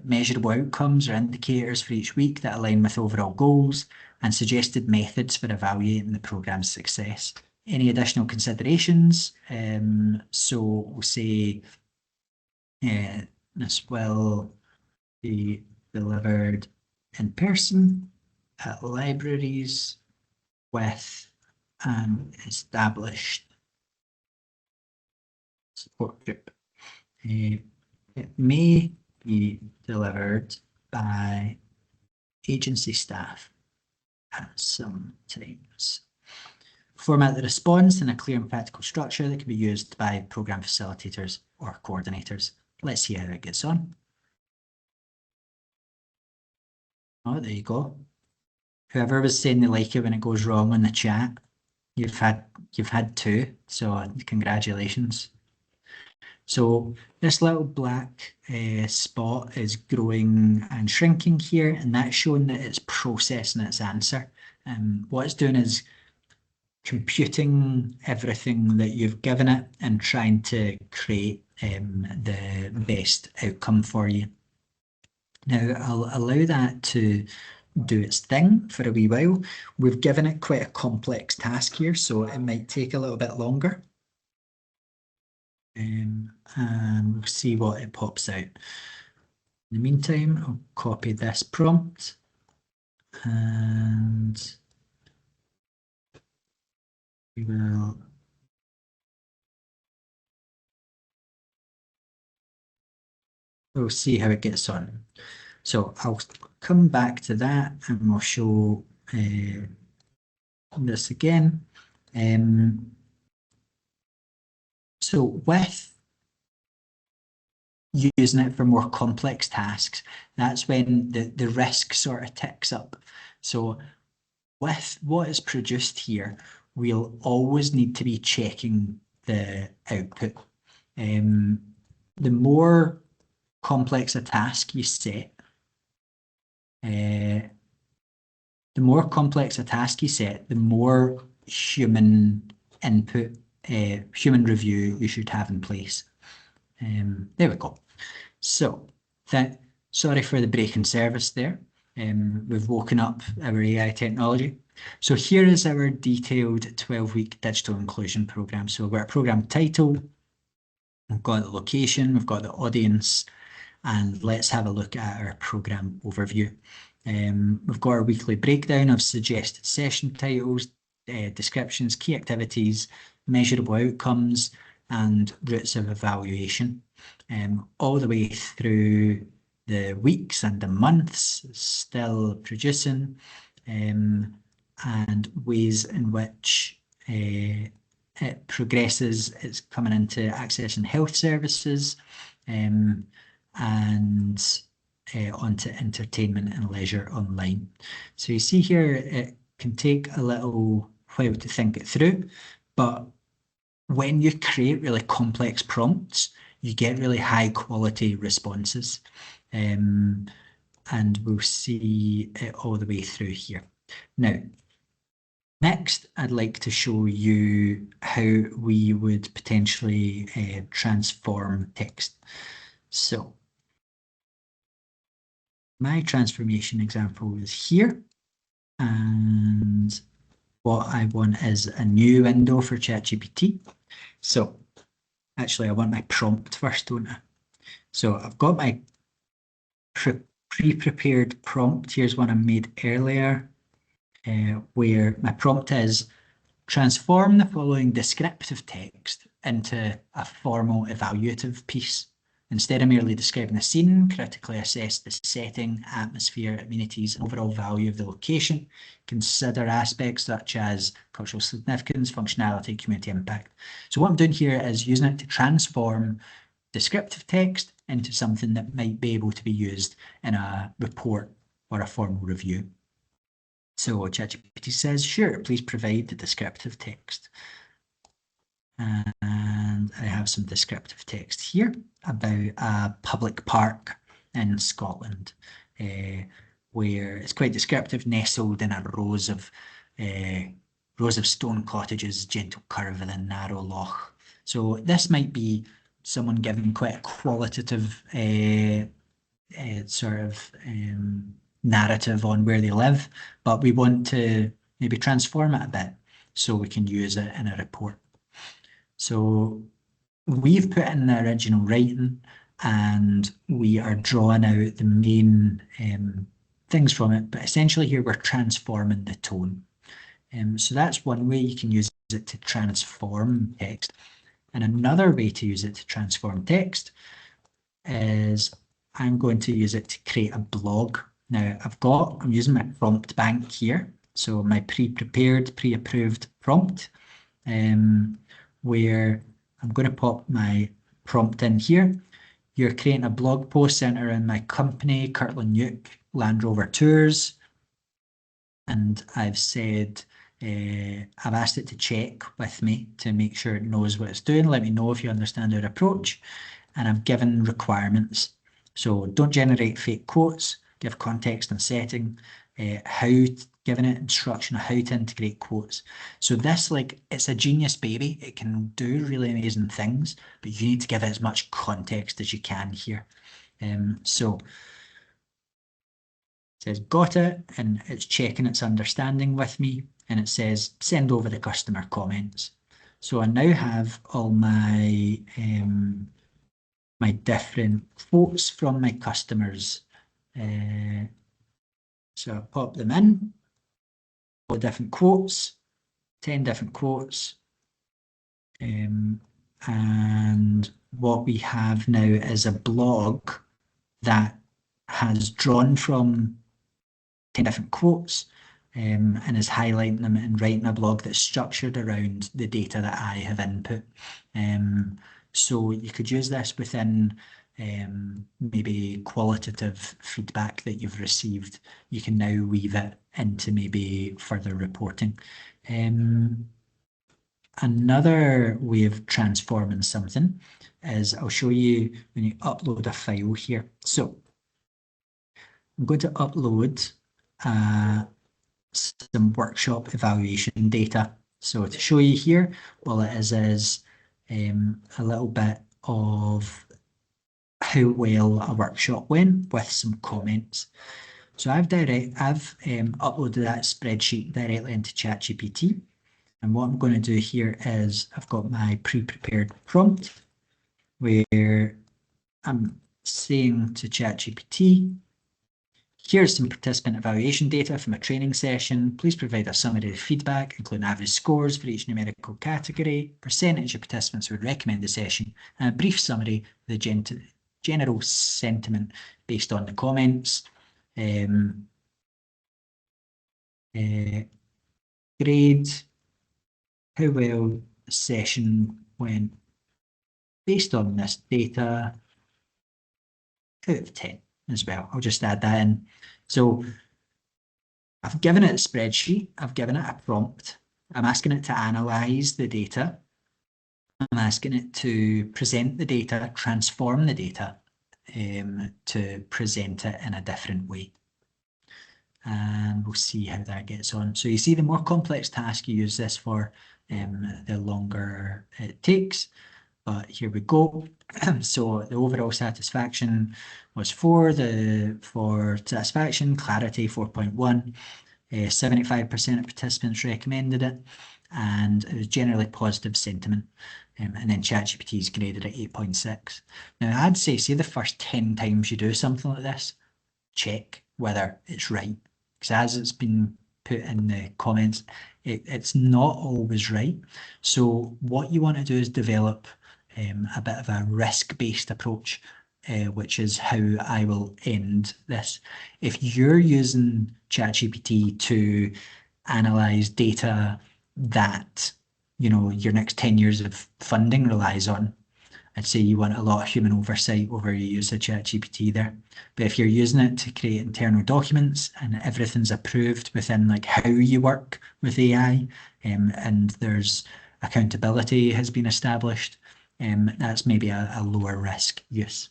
Measurable outcomes or indicators for each week that align with overall goals and suggested methods for evaluating the programme's success. Any additional considerations? So we'll say this will be delivered in person at libraries with an established support group. It may be delivered by agency staff at some times. Format the response in a clear and practical structure that can be used by programme facilitators or coordinators. Let's see how it gets on. Oh, there you go. Whoever was saying they like it when it goes wrong in the chat, you've had two, so congratulations. So this little black spot is growing and shrinking here, and that's showing that it's processing its answer. What it's doing is computing everything that you've given it and trying to create the best outcome for you. Now, I'll allow that to do its thing for a wee while. We've given it quite a complex task here, so it might take a little bit longer. And we'll see what it pops out. In the meantime, I'll copy this prompt and we'll see how it gets on. So I'll come back to that and we'll show this again. So with using it for more complex tasks, that's when the risk sort of ticks up. So with what is produced here, we'll always need to be checking the output. The more complex a task you set, the more human input, human review you should have in place. There we go. So sorry for the break in service there. We've woken up our AI technology. So here is our detailed 12-week digital inclusion program. So we've got a program title, we've got the location, we've got the audience, and let's have a look at our program overview. We've got our weekly breakdown of suggested session titles, descriptions, key activities, measurable outcomes, and routes of evaluation. All the way through the weeks and the months, still producing, and ways in which it progresses. It's coming into accessing health services, and onto entertainment and leisure online. So you see here, it can take a little while to think it through, but when you create really complex prompts, you get really high quality responses. And we'll see it all the way through here. Now, next, I'd like to show you how we would potentially transform text. So my transformation example is here. And what I want is a new window for ChatGPT. So actually, I want my prompt first, don't I? So I've got my pre-prepared prompt. Here's one I made earlier, where my prompt is transform the following descriptive text into a formal evaluative piece. Instead of merely describing the scene, critically assess the setting, atmosphere, amenities, and overall value of the location. Consider aspects such as cultural significance, functionality, community impact. So what I'm doing here is using it to transform descriptive text into something that might be able to be used in a report or a formal review. So ChatGPT says, sure, please provide the descriptive text. And I have some descriptive text here about a public park in Scotland, where it's quite descriptive, nestled in a rows of stone cottages, gentle curve within narrow loch. So this might be someone giving quite a qualitative sort of narrative on where they live, but we want to maybe transform it a bit so we can use it in a report. So we've put in the original writing and we are drawing out the main things from it, but essentially here we're transforming the tone. So that's one way you can use it to transform text. And another way to use it to transform text is I'm going to use it to create a blog. Now I'm using my prompt bank here. So my pre-prepared, pre-approved prompt, where I'm going to pop my prompt in here. You're creating a blog post centered around my company, Kirtland Nuke Land Rover Tours. And I've said, I've asked it to check with me to make sure it knows what it's doing. Let me know if you understand our approach. And I've given requirements. So don't generate fake quotes, give context and setting, how giving it instruction on how to integrate quotes. So this, like, it's a genius baby. It can do really amazing things, but you need to give it as much context as you can here. So it says got it, and it's checking its understanding with me, and it says send over the customer comments. So I now have all my my different quotes from my customers. So I pop them in, all different quotes, 10 different quotes. And what we have now is a blog that has drawn from 10 different quotes and is highlighting them and writing a blog that's structured around the data that I have input. So you could use this within maybe qualitative feedback that you've received. You can now weave it into maybe further reporting. Another way of transforming something is I'll show you when you upload a file here. So I'm going to upload some workshop evaluation data. So to show you here, all it is a little bit of how well a workshop went with some comments. So I've uploaded that spreadsheet directly into ChatGPT. And what I'm going to do here is I've got my pre-prepared prompt where I'm saying to ChatGPT, here's some participant evaluation data from a training session. Please provide a summary of feedback, including average scores for each numerical category, percentage of participants who would recommend the session, and a brief summary of the general sentiment based on the comments. Grade, how well the session went based on this data, out of 10 as well. I'll just add that in. So I've given it a spreadsheet, I've given it a prompt, I'm asking it to analyze the data, I'm asking it to present the data, transform the data to present it in a different way. And we'll see how that gets on. So you see, the more complex task you use this for, the longer it takes. But here we go. So the overall satisfaction was 4, for satisfaction, clarity 4.1, 75% of participants recommended it, and it was generally positive sentiment. And then ChatGPT's graded at 8.6. Now I'd say the first 10 times you do something like this, check whether it's right. Because as it's been put in the comments, it's not always right. So what you want to do is develop a bit of a risk-based approach, which is how I will end this. If you're using ChatGPT to analyze data that, you know, your next 10 years of funding relies on, I'd say you want a lot of human oversight over your use of ChatGPT there. But if you're using it to create internal documents and everything's approved within like how you work with AI, and there's accountability has been established, that's maybe a lower risk use.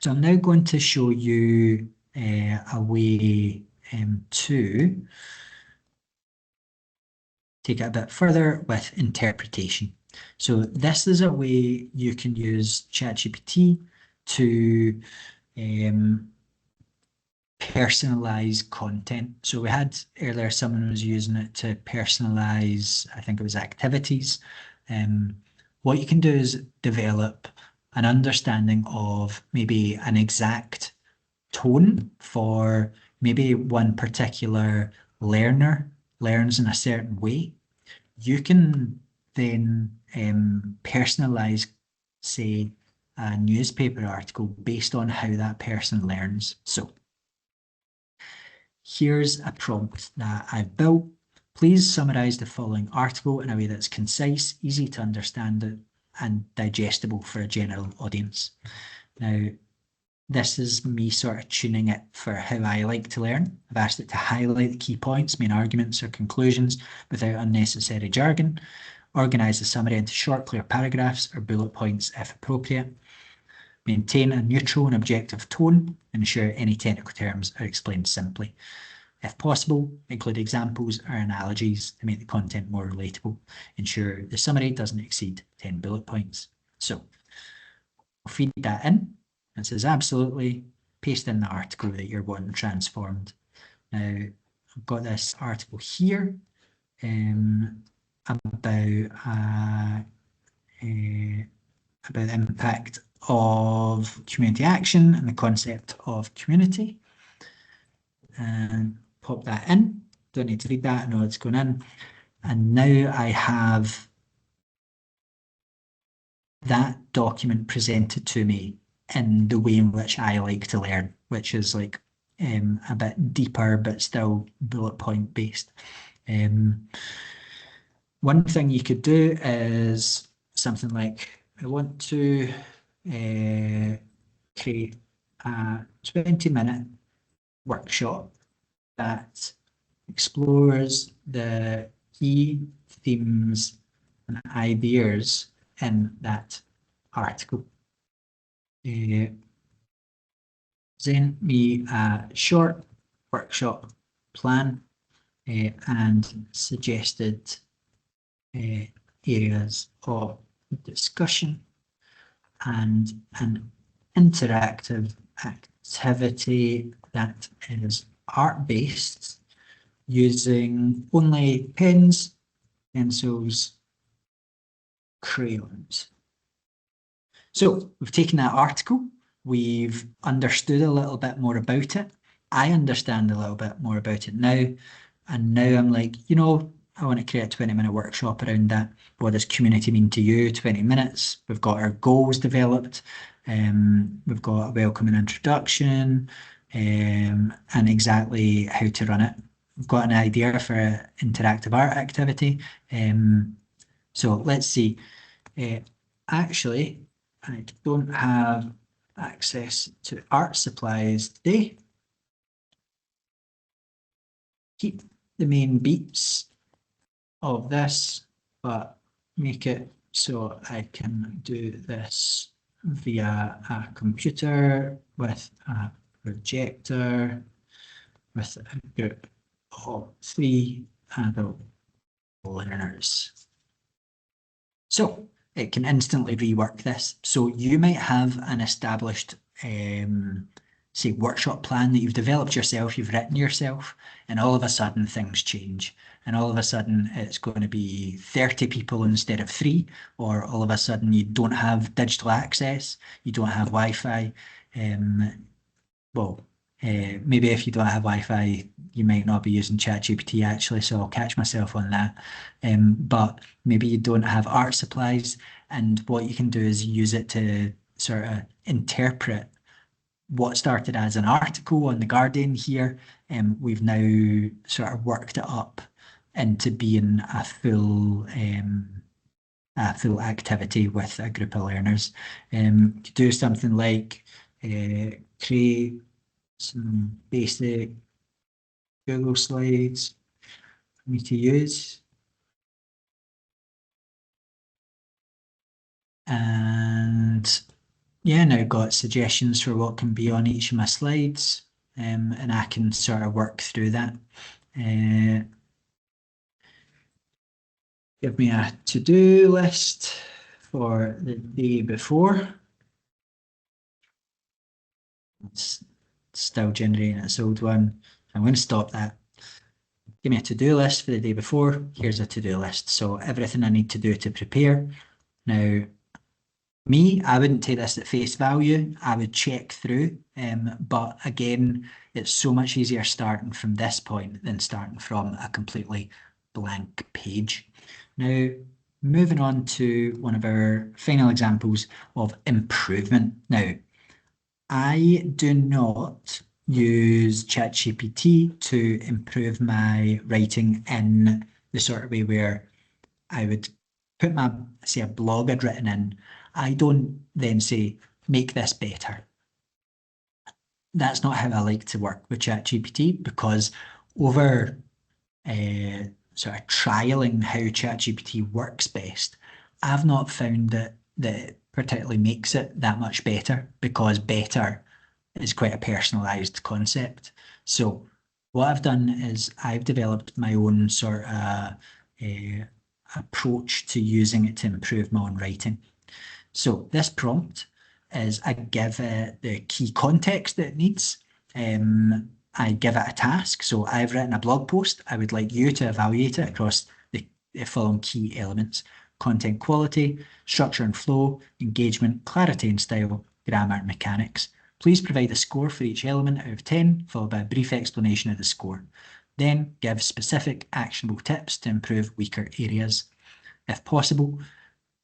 So I'm now going to show you a way to take it a bit further with interpretation. So this is a way you can use ChatGPT to personalize content. So we had earlier someone was using it to personalize, I think it was activities. What you can do is develop an understanding of maybe an exact tone for maybe one particular learner learns in a certain way. You can then personalize, say, a newspaper article based on how that person learns. So here's a prompt that I've built. Please summarize the following article in a way that's concise, easy to understand, and digestible for a general audience. Now, this is me sort of tuning it for how I like to learn. I've asked it to highlight the key points, main arguments or conclusions without unnecessary jargon, organize the summary into short, clear paragraphs or bullet points if appropriate, maintain a neutral and objective tone, and ensure any technical terms are explained simply. If possible, include examples or analogies to make the content more relatable. Ensure the summary doesn't exceed 10 bullet points. So we'll feed that in. It says absolutely, paste in the article that you're wanting transformed. Now, I've got this article here about the impact of community action and the concept of community. And pop that in. Don't need to read that, I know it's going in. And now I have that document presented to me in the way in which I like to learn, which is like a bit deeper, but still bullet point based. One thing you could do is something like, I want to create a 20-minute workshop that explores the key themes and ideas in that article. Send me a short workshop plan and suggested areas of discussion and an interactive activity that is art-based using only pens, pencils, crayons. So we've taken that article, we've understood a little bit more about it. I understand a little bit more about it now. And now I'm like, you know, I want to create a 20-minute workshop around that. What does community mean to you? 20 minutes. We've got our goals developed. We've got a welcoming introduction and exactly how to run it. We've got an idea for an interactive art activity. So let's see. Actually, I don't have access to art supplies today. Keep the main beats of this, but make it so I can do this via a computer with a projector with a group of 3 adult learners. So it can instantly rework this. So you might have an established say workshop plan that you've developed yourself, you've written yourself, and all of a sudden things change. And all of a sudden it's going to be 30 people instead of 3, or all of a sudden you don't have digital access, you don't have Wi-Fi. Maybe if you don't have Wi-Fi, you might not be using ChatGPT actually, so I'll catch myself on that. But maybe you don't have art supplies, and what you can do is use it to sort of interpret what started as an article on The Guardian here. We've now sort of worked it up into being a full activity with a group of learners. Do something like create some basic Google Slides for me to use. And yeah, now I've got suggestions for what can be on each of my slides, and I can sort of work through that. Give me a to-do list for the day before. It's still generating its old one. I'm going to stop that. Give me a to-do list for the day before. Here's a to-do list. So everything I need to do to prepare. Now, I wouldn't take this at face value. I would check through. But again, it's so much easier starting from this point than starting from a completely blank page. Now, moving on to one of our final examples of improvement. Now, I do not use ChatGPT to improve my writing in the sort of way where I would put say a blog I'd written in. I don't then say, make this better. That's not how I like to work with ChatGPT, because over sort of trialing how ChatGPT works best, I've not found that it particularly makes it that much better, because better is quite a personalized concept. So what I've done is I've developed my own sort of approach to using it to improve my own writing. So this prompt is I give it the key context that it needs. I give it a task. So I've written a blog post. I would like you to evaluate it across the following key elements: content quality, structure and flow, engagement, clarity and style, grammar and mechanics. Please provide a score for each element out of 10, followed by a brief explanation of the score. Then give specific actionable tips to improve weaker areas. If possible,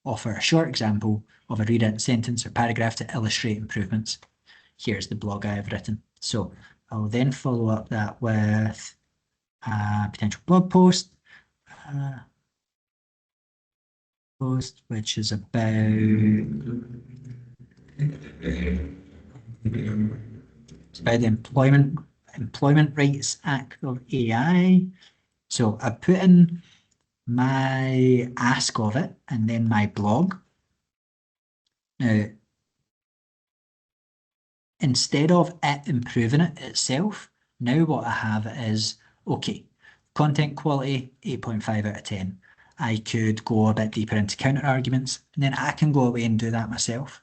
offer a short example of a rewritten sentence or paragraph to illustrate improvements. Here's the blog I have written. So I'll then follow up that with a potential blog post, which is about the Employment Rights Act of AI. So I put in my ask of it and then my blog. Now, instead of it improving it itself, now what I have is, okay, content quality, 8.5 out of 10. I could go a bit deeper into counter arguments, and then I can go away and do that myself.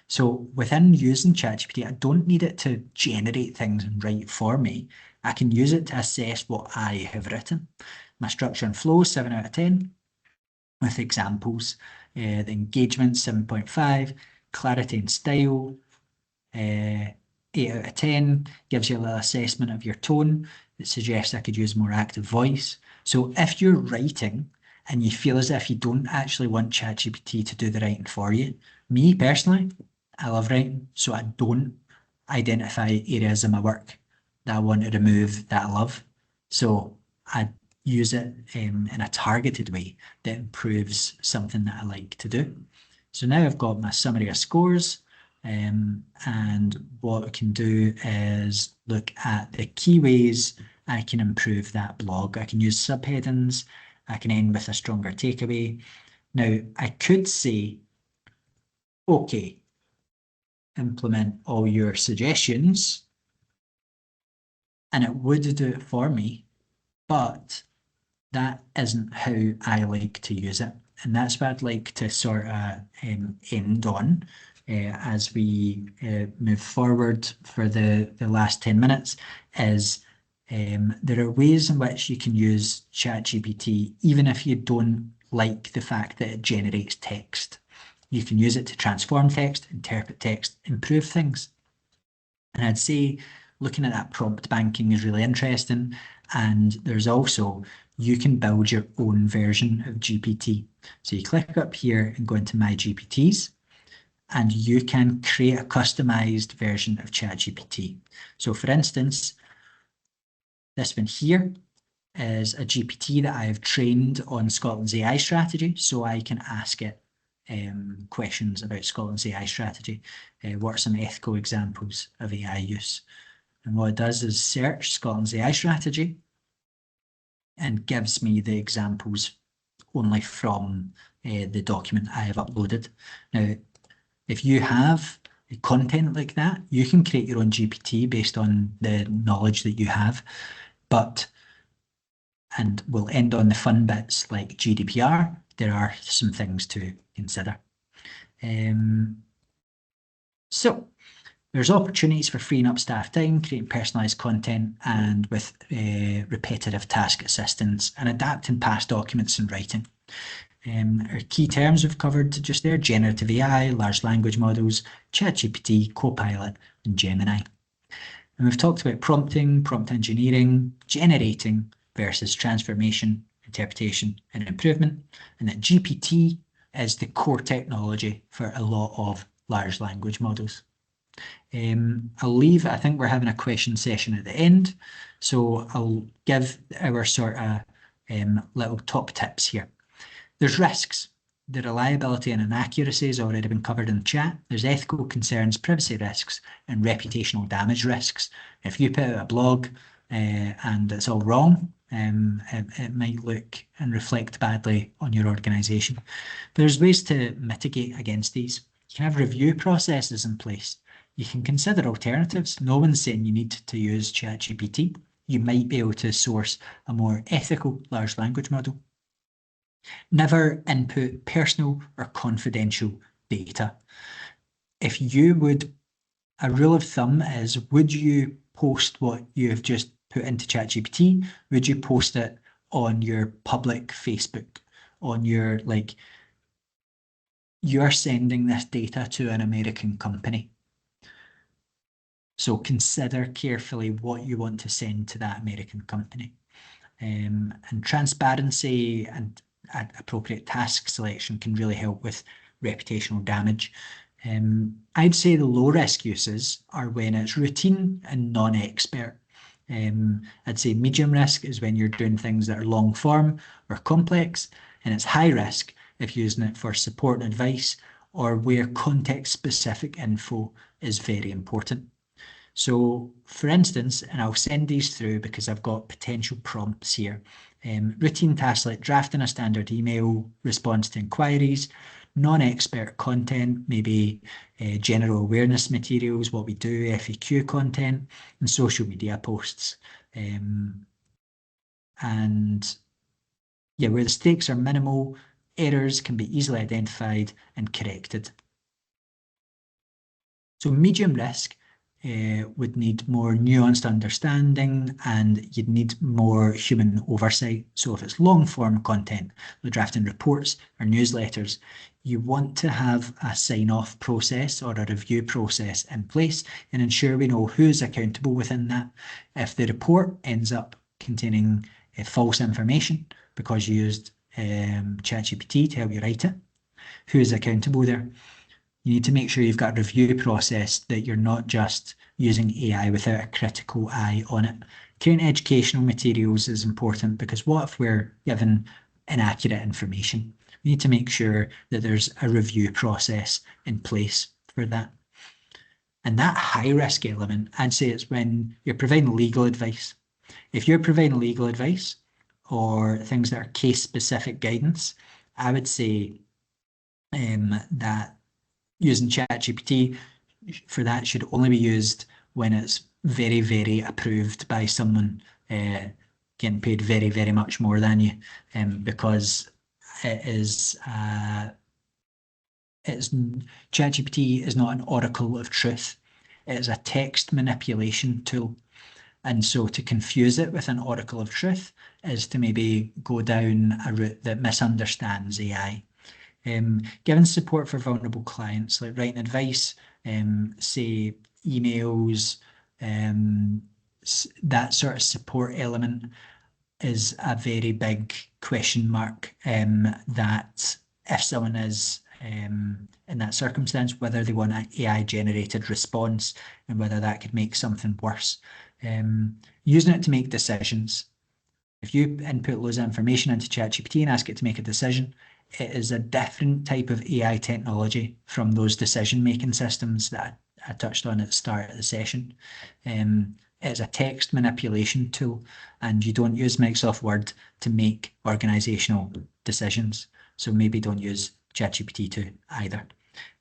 So within using ChatGPT, I don't need it to generate things and write for me. I can use it to assess what I have written. My structure and flow, 7 out of 10, with examples. The engagement, 7.5, clarity and style, 8 out of 10, gives you a little assessment of your tone. It suggests I could use more active voice. So if you're writing and you feel as if you don't actually want ChatGPT to do the writing for you, me personally, I love writing, so I don't identify areas in my work that I want to remove that I love. So I use it in a targeted way that improves something that I like to do. So now I've got my summary of scores. And what I can do is look at the key ways I can improve that blog. I can use subheadings. I can end with a stronger takeaway. Now, I could say, okay, implement all your suggestions, and it would do it for me, but that isn't how I like to use it. And that's what I'd like to sort of end on as we move forward for the last 10 minutes is there are ways in which you can use ChatGPT even if you don't like the fact that it generates text. You can use it to transform text, interpret text, improve things. And I'd say looking at that prompt banking is really interesting. And there's also, you can build your own version of GPT. So you click up here and go into My GPTs, and you can create a customized version of ChatGPT. So for instance, this one here is a GPT that I have trained on Scotland's AI strategy, so I can ask it questions about Scotland's AI strategy. What are some ethical examples of AI use? And what it does is search Scotland's AI strategy and gives me the examples only from the document I have uploaded. Now, if you have content like that, you can create your own GPT based on the knowledge that you have, and we'll end on the fun bits like GDPR. There are some things to consider. So there's opportunities for freeing up staff time, creating personalised content, and with repetitive task assistance and adapting past documents and writing. Our key terms we've covered just there: generative AI, large language models, ChatGPT, Copilot, and Gemini. And we've talked about prompting, prompt engineering, generating versus transformation, interpretation, and improvement, and that GPT is the core technology for a lot of large language models. I'll leave, I think we're having a question session at the end, so I'll give our sort of little top tips here. There's risks. The reliability and inaccuracy has already been covered in the chat. There's ethical concerns, privacy risks, and reputational damage risks. If you put out a blog and it's all wrong, it might look and reflect badly on your organisation. There's ways to mitigate against these. You can have review processes in place. You can consider alternatives. No one's saying you need to use ChatGPT. you might be able to source a more ethical large language model. Never input personal or confidential data. If you would, a rule of thumb is, would you post what you've just put into ChatGPT? Would you post it on your public Facebook, on your, like, you're sending this data to an American company. So consider carefully what you want to send to that American company. And transparency and appropriate task selection can really help with reputational damage. I'd say the low risk uses are when it's routine and non-expert. I'd say medium risk is when you're doing things that are long form or complex, and it's high risk if you're using it for support and advice or where context specific info is very important. So for instance, and I'll send these through because I've got potential prompts here. Routine tasks like drafting a standard email, response to inquiries, non-expert content, maybe general awareness materials, what we do, FAQ content, and social media posts. And yeah, where the stakes are minimal, errors can be easily identified and corrected. So medium risk would need more nuanced understanding and you'd need more human oversight. So if it's long form content, like drafting reports or newsletters, you want to have a sign-off process or a review process in place and ensure we know who's accountable within that. If the report ends up containing false information because you used ChatGPT to help you write it, who is accountable there? You need to make sure you've got a review process, that you're not just using AI without a critical eye on it. Creating educational materials is important because what if we're given inaccurate information? We need to make sure that there's a review process in place for that. And that high risk element, I'd say it's when you're providing legal advice. If you're providing legal advice or things that are case specific guidance, I would say that using ChatGPT for that should only be used when it's very, very approved by someone getting paid very, very much more than you, because it is ChatGPT is not an oracle of truth. It is a text manipulation tool. And so to confuse it with an oracle of truth is to maybe go down a route that misunderstands AI. Giving support for vulnerable clients, like writing advice, say emails, that sort of support element is a very big question mark, that if someone is in that circumstance, whether they want an AI generated response and whether that could make something worse. Using it to make decisions. If you input loads of information into ChatGPT and ask it to make a decision, it is a different type of AI technology from those decision-making systems that I touched on at the start of the session. It's a text manipulation tool, and you don't use Microsoft Word to make organizational decisions. So maybe don't use ChatGPT 2 either.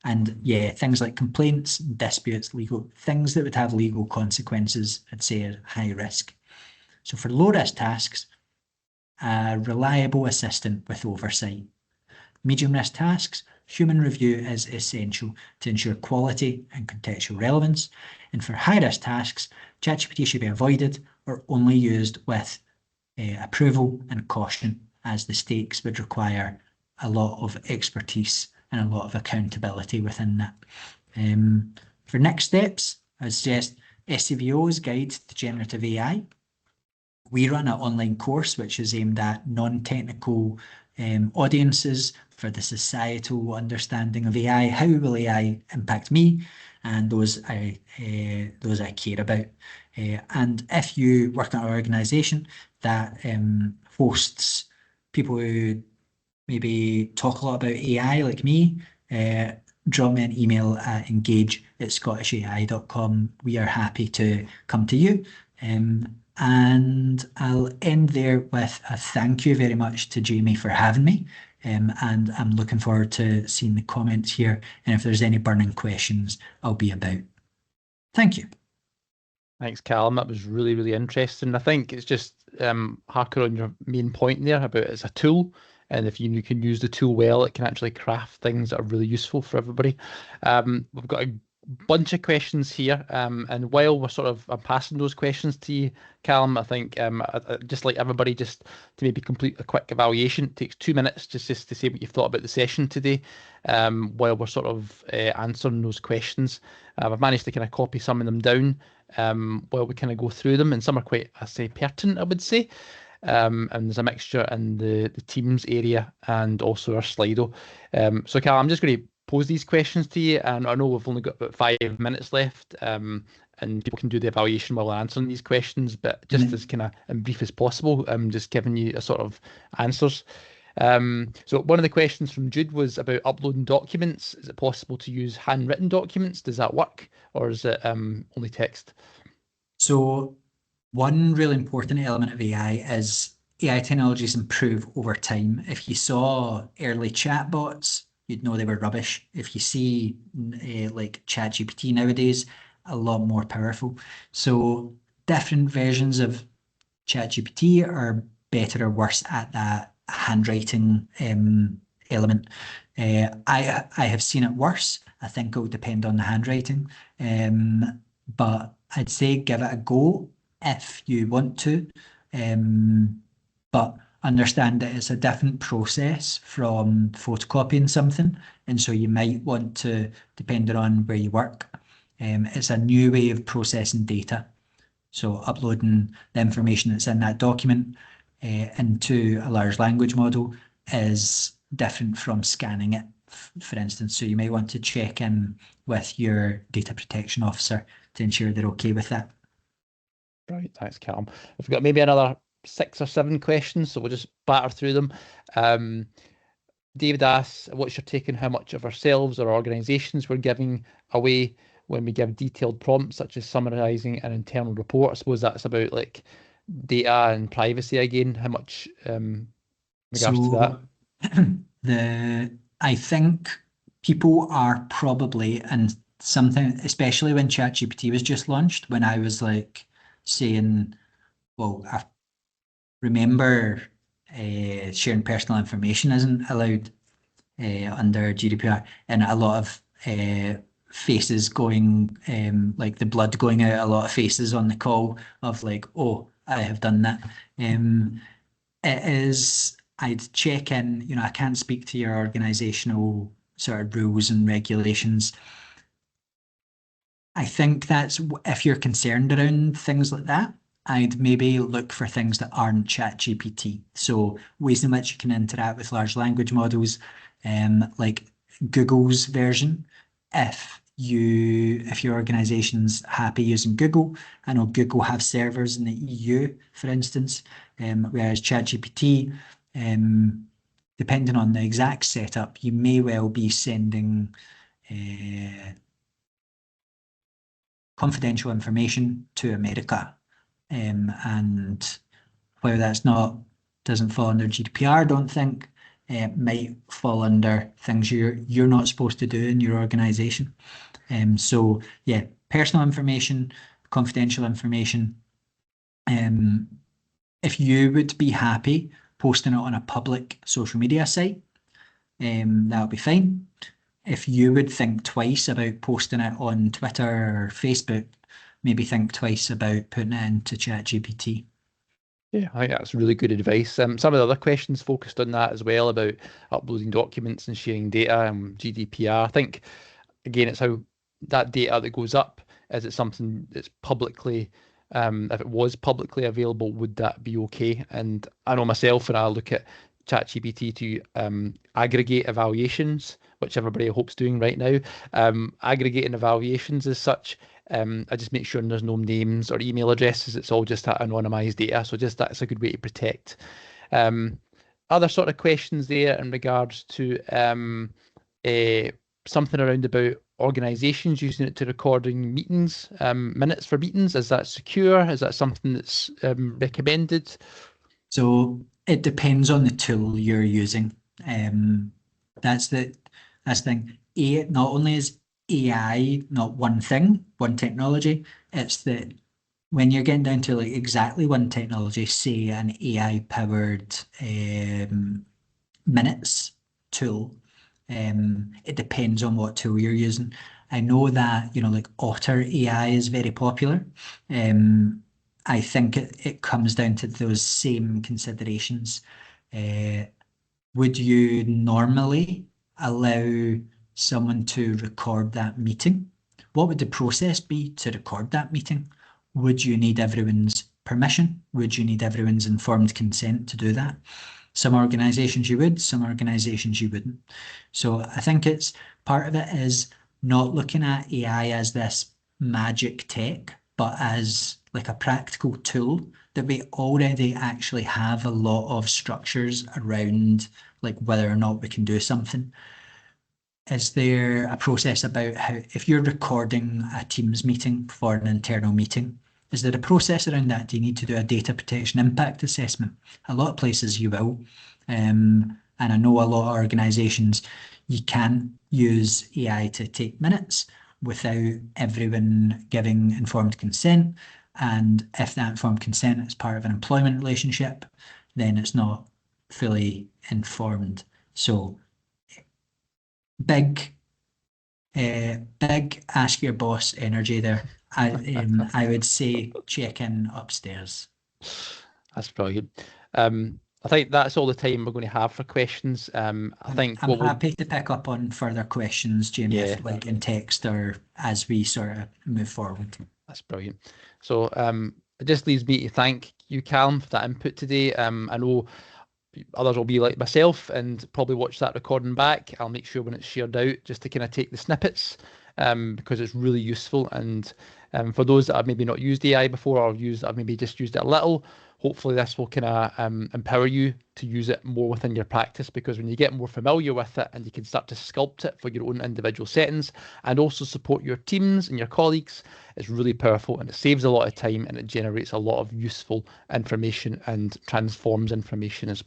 And yeah, things like complaints, disputes, legal, things that would have legal consequences, I'd say are high risk. So for low risk tasks, a reliable assistant with oversight. Medium risk tasks, human review is essential to ensure quality and contextual relevance. And for high risk tasks, ChatGPT should be avoided or only used with approval and caution, as the stakes would require a lot of expertise and a lot of accountability within that. For next steps, I would suggest SCVO's Guide to Generative AI. We run an online course which is aimed at non-technical audiences for the societal understanding of AI. How will AI impact me and those I care about? And if you work in an organisation that hosts people who maybe talk a lot about AI like me, drop me an email at engage@scottishay.com. We are happy to come to you. And I'll end there with a thank you very much to Jamie for having me. And I'm looking forward to seeing the comments here. And if there's any burning questions, I'll be about. Thank you. Thanks, Callum. That was really, really interesting. I think it's just harker on your main point there about it's a tool, and if you can use the tool well, it can actually craft things that are really useful for everybody. We've got a bunch of questions here, and while we're sort of I'm passing those questions to you, Callum, I think I'd just like everybody just to maybe complete a quick evaluation. It takes 2 minutes just to say what you've thought about the session today, while we're sort of answering those questions. I've managed to kind of copy some of them down while we kind of go through them, and some are quite, I say, pertinent, I would say. And there's a mixture in the Teams area and also our Slido. So, Cal, I'm just going to pose these questions to you, and I know we've only got about 5 minutes left, and people can do the evaluation while answering these questions, but just as kind of in brief as possible, I'm just giving you a sort of answers. So one of the questions from Jude was about uploading documents. Is it possible to use handwritten documents? Does that work, or is it only text? So one really important element of AI is AI technologies improve over time. If you saw early chatbots, you'd know they were rubbish. If you see like ChatGPT nowadays, a lot more powerful. So different versions of ChatGPT are better or worse at that handwriting element. I have seen it worse. I think it will depend on the handwriting. But I'd say give it a go if you want to. But understand that it's a different process from photocopying something. And so you might want to, depending on where you work, it's a new way of processing data. So uploading the information that's in that document into a large language model is different from scanning it, for instance. So you may want to check in with your data protection officer to ensure they're okay with that. Right, thanks, Callum. We've got maybe another 6 or 7 questions, so we'll just batter through them. David asks, what's your take on how much of ourselves or organizations we're giving away when we give detailed prompts, such as summarizing an internal report? I suppose that's about like data and privacy again. How much in regards to that? So I think people are probably, and something, especially when ChatGPT was just launched, when I was like saying, well, I remember sharing personal information isn't allowed under GDPR, and a lot of faces going, like the blood going out, a lot of faces on the call of like, oh, I have done that. It is, I'd check in, I can't speak to your organizational sort of rules and regulations. I think that's if you're concerned around things like that, I'd maybe look for things that aren't ChatGPT. So ways in which you can interact with large language models, like Google's version. If your organization's happy using Google, I know Google have servers in the EU, for instance, whereas ChatGPT, depending on the exact setup, you may well be sending confidential information to America. And whether that's doesn't fall under GDPR, don't think, might fall under things you're not supposed to do in your organization. So yeah, personal information, confidential information. If you would be happy posting it on a public social media site, that would be fine. If you would think twice about posting it on Twitter or Facebook, maybe think twice about putting it into ChatGPT. Yeah, I think that's really good advice. Some of the other questions focused on that as well about uploading documents and sharing data and GDPR. I think, again, it's how that data that goes up, is it something that's publicly, if it was publicly available, would that be okay? And I know myself, when I look at ChatGPT to aggregate evaluations, which everybody I hope's doing right now, aggregating evaluations as such, I just make sure there's no names or email addresses. It's all just that anonymized data. So just that's a good way to protect. Other sort of questions there in regards to something around about organizations using it to recording meetings, minutes for meetings. Is that secure? Is that something that's recommended? So it depends on the tool you're using. That's the thing. Not only is AI not one thing, one technology, it's that when you're getting down to like exactly one technology, say an AI powered minutes tool, it depends on what tool you're using. I know that, like Otter AI is very popular. I think it comes down to those same considerations. Uh, would you normally allow someone to record that meeting? What would the process be to record that meeting? Would you need everyone's permission? Would you need everyone's informed consent to do that? Some organizations you would, some organizations you wouldn't. So I think it's part of it is not looking at AI as this magic tech, but as like a practical tool that we already actually have a lot of structures around, like whether or not we can do something. Is there a process about how, if you're recording a Teams meeting for an internal meeting, is there a process around that? Do you need to do a data protection impact assessment? A lot of places you will. And I know a lot of organizations, you can use AI to take minutes without everyone giving informed consent. And if that informed consent is part of an employment relationship, then it's not fully informed. So big big ask your boss energy there. I would say check in upstairs. That's brilliant. I think that's all the time we're going to have for questions. I think I'm what we'll, happy to pick up on further questions, Jamie, yeah, if like in text or as we sort of move forward. that's brilliant. So it just leaves me to thank you, Callum, for that input today. I know others will be like myself and probably watch that recording back. I'll make sure when it's shared out just to kind of take the snippets because it's really useful. And for those that have maybe not used AI before or have maybe just used it a little, hopefully this will kind of empower you to use it more within your practice, because when you get more familiar with it and you can start to sculpt it for your own individual settings and also support your teams and your colleagues, it's really powerful and it saves a lot of time and it generates a lot of useful information and transforms information as well.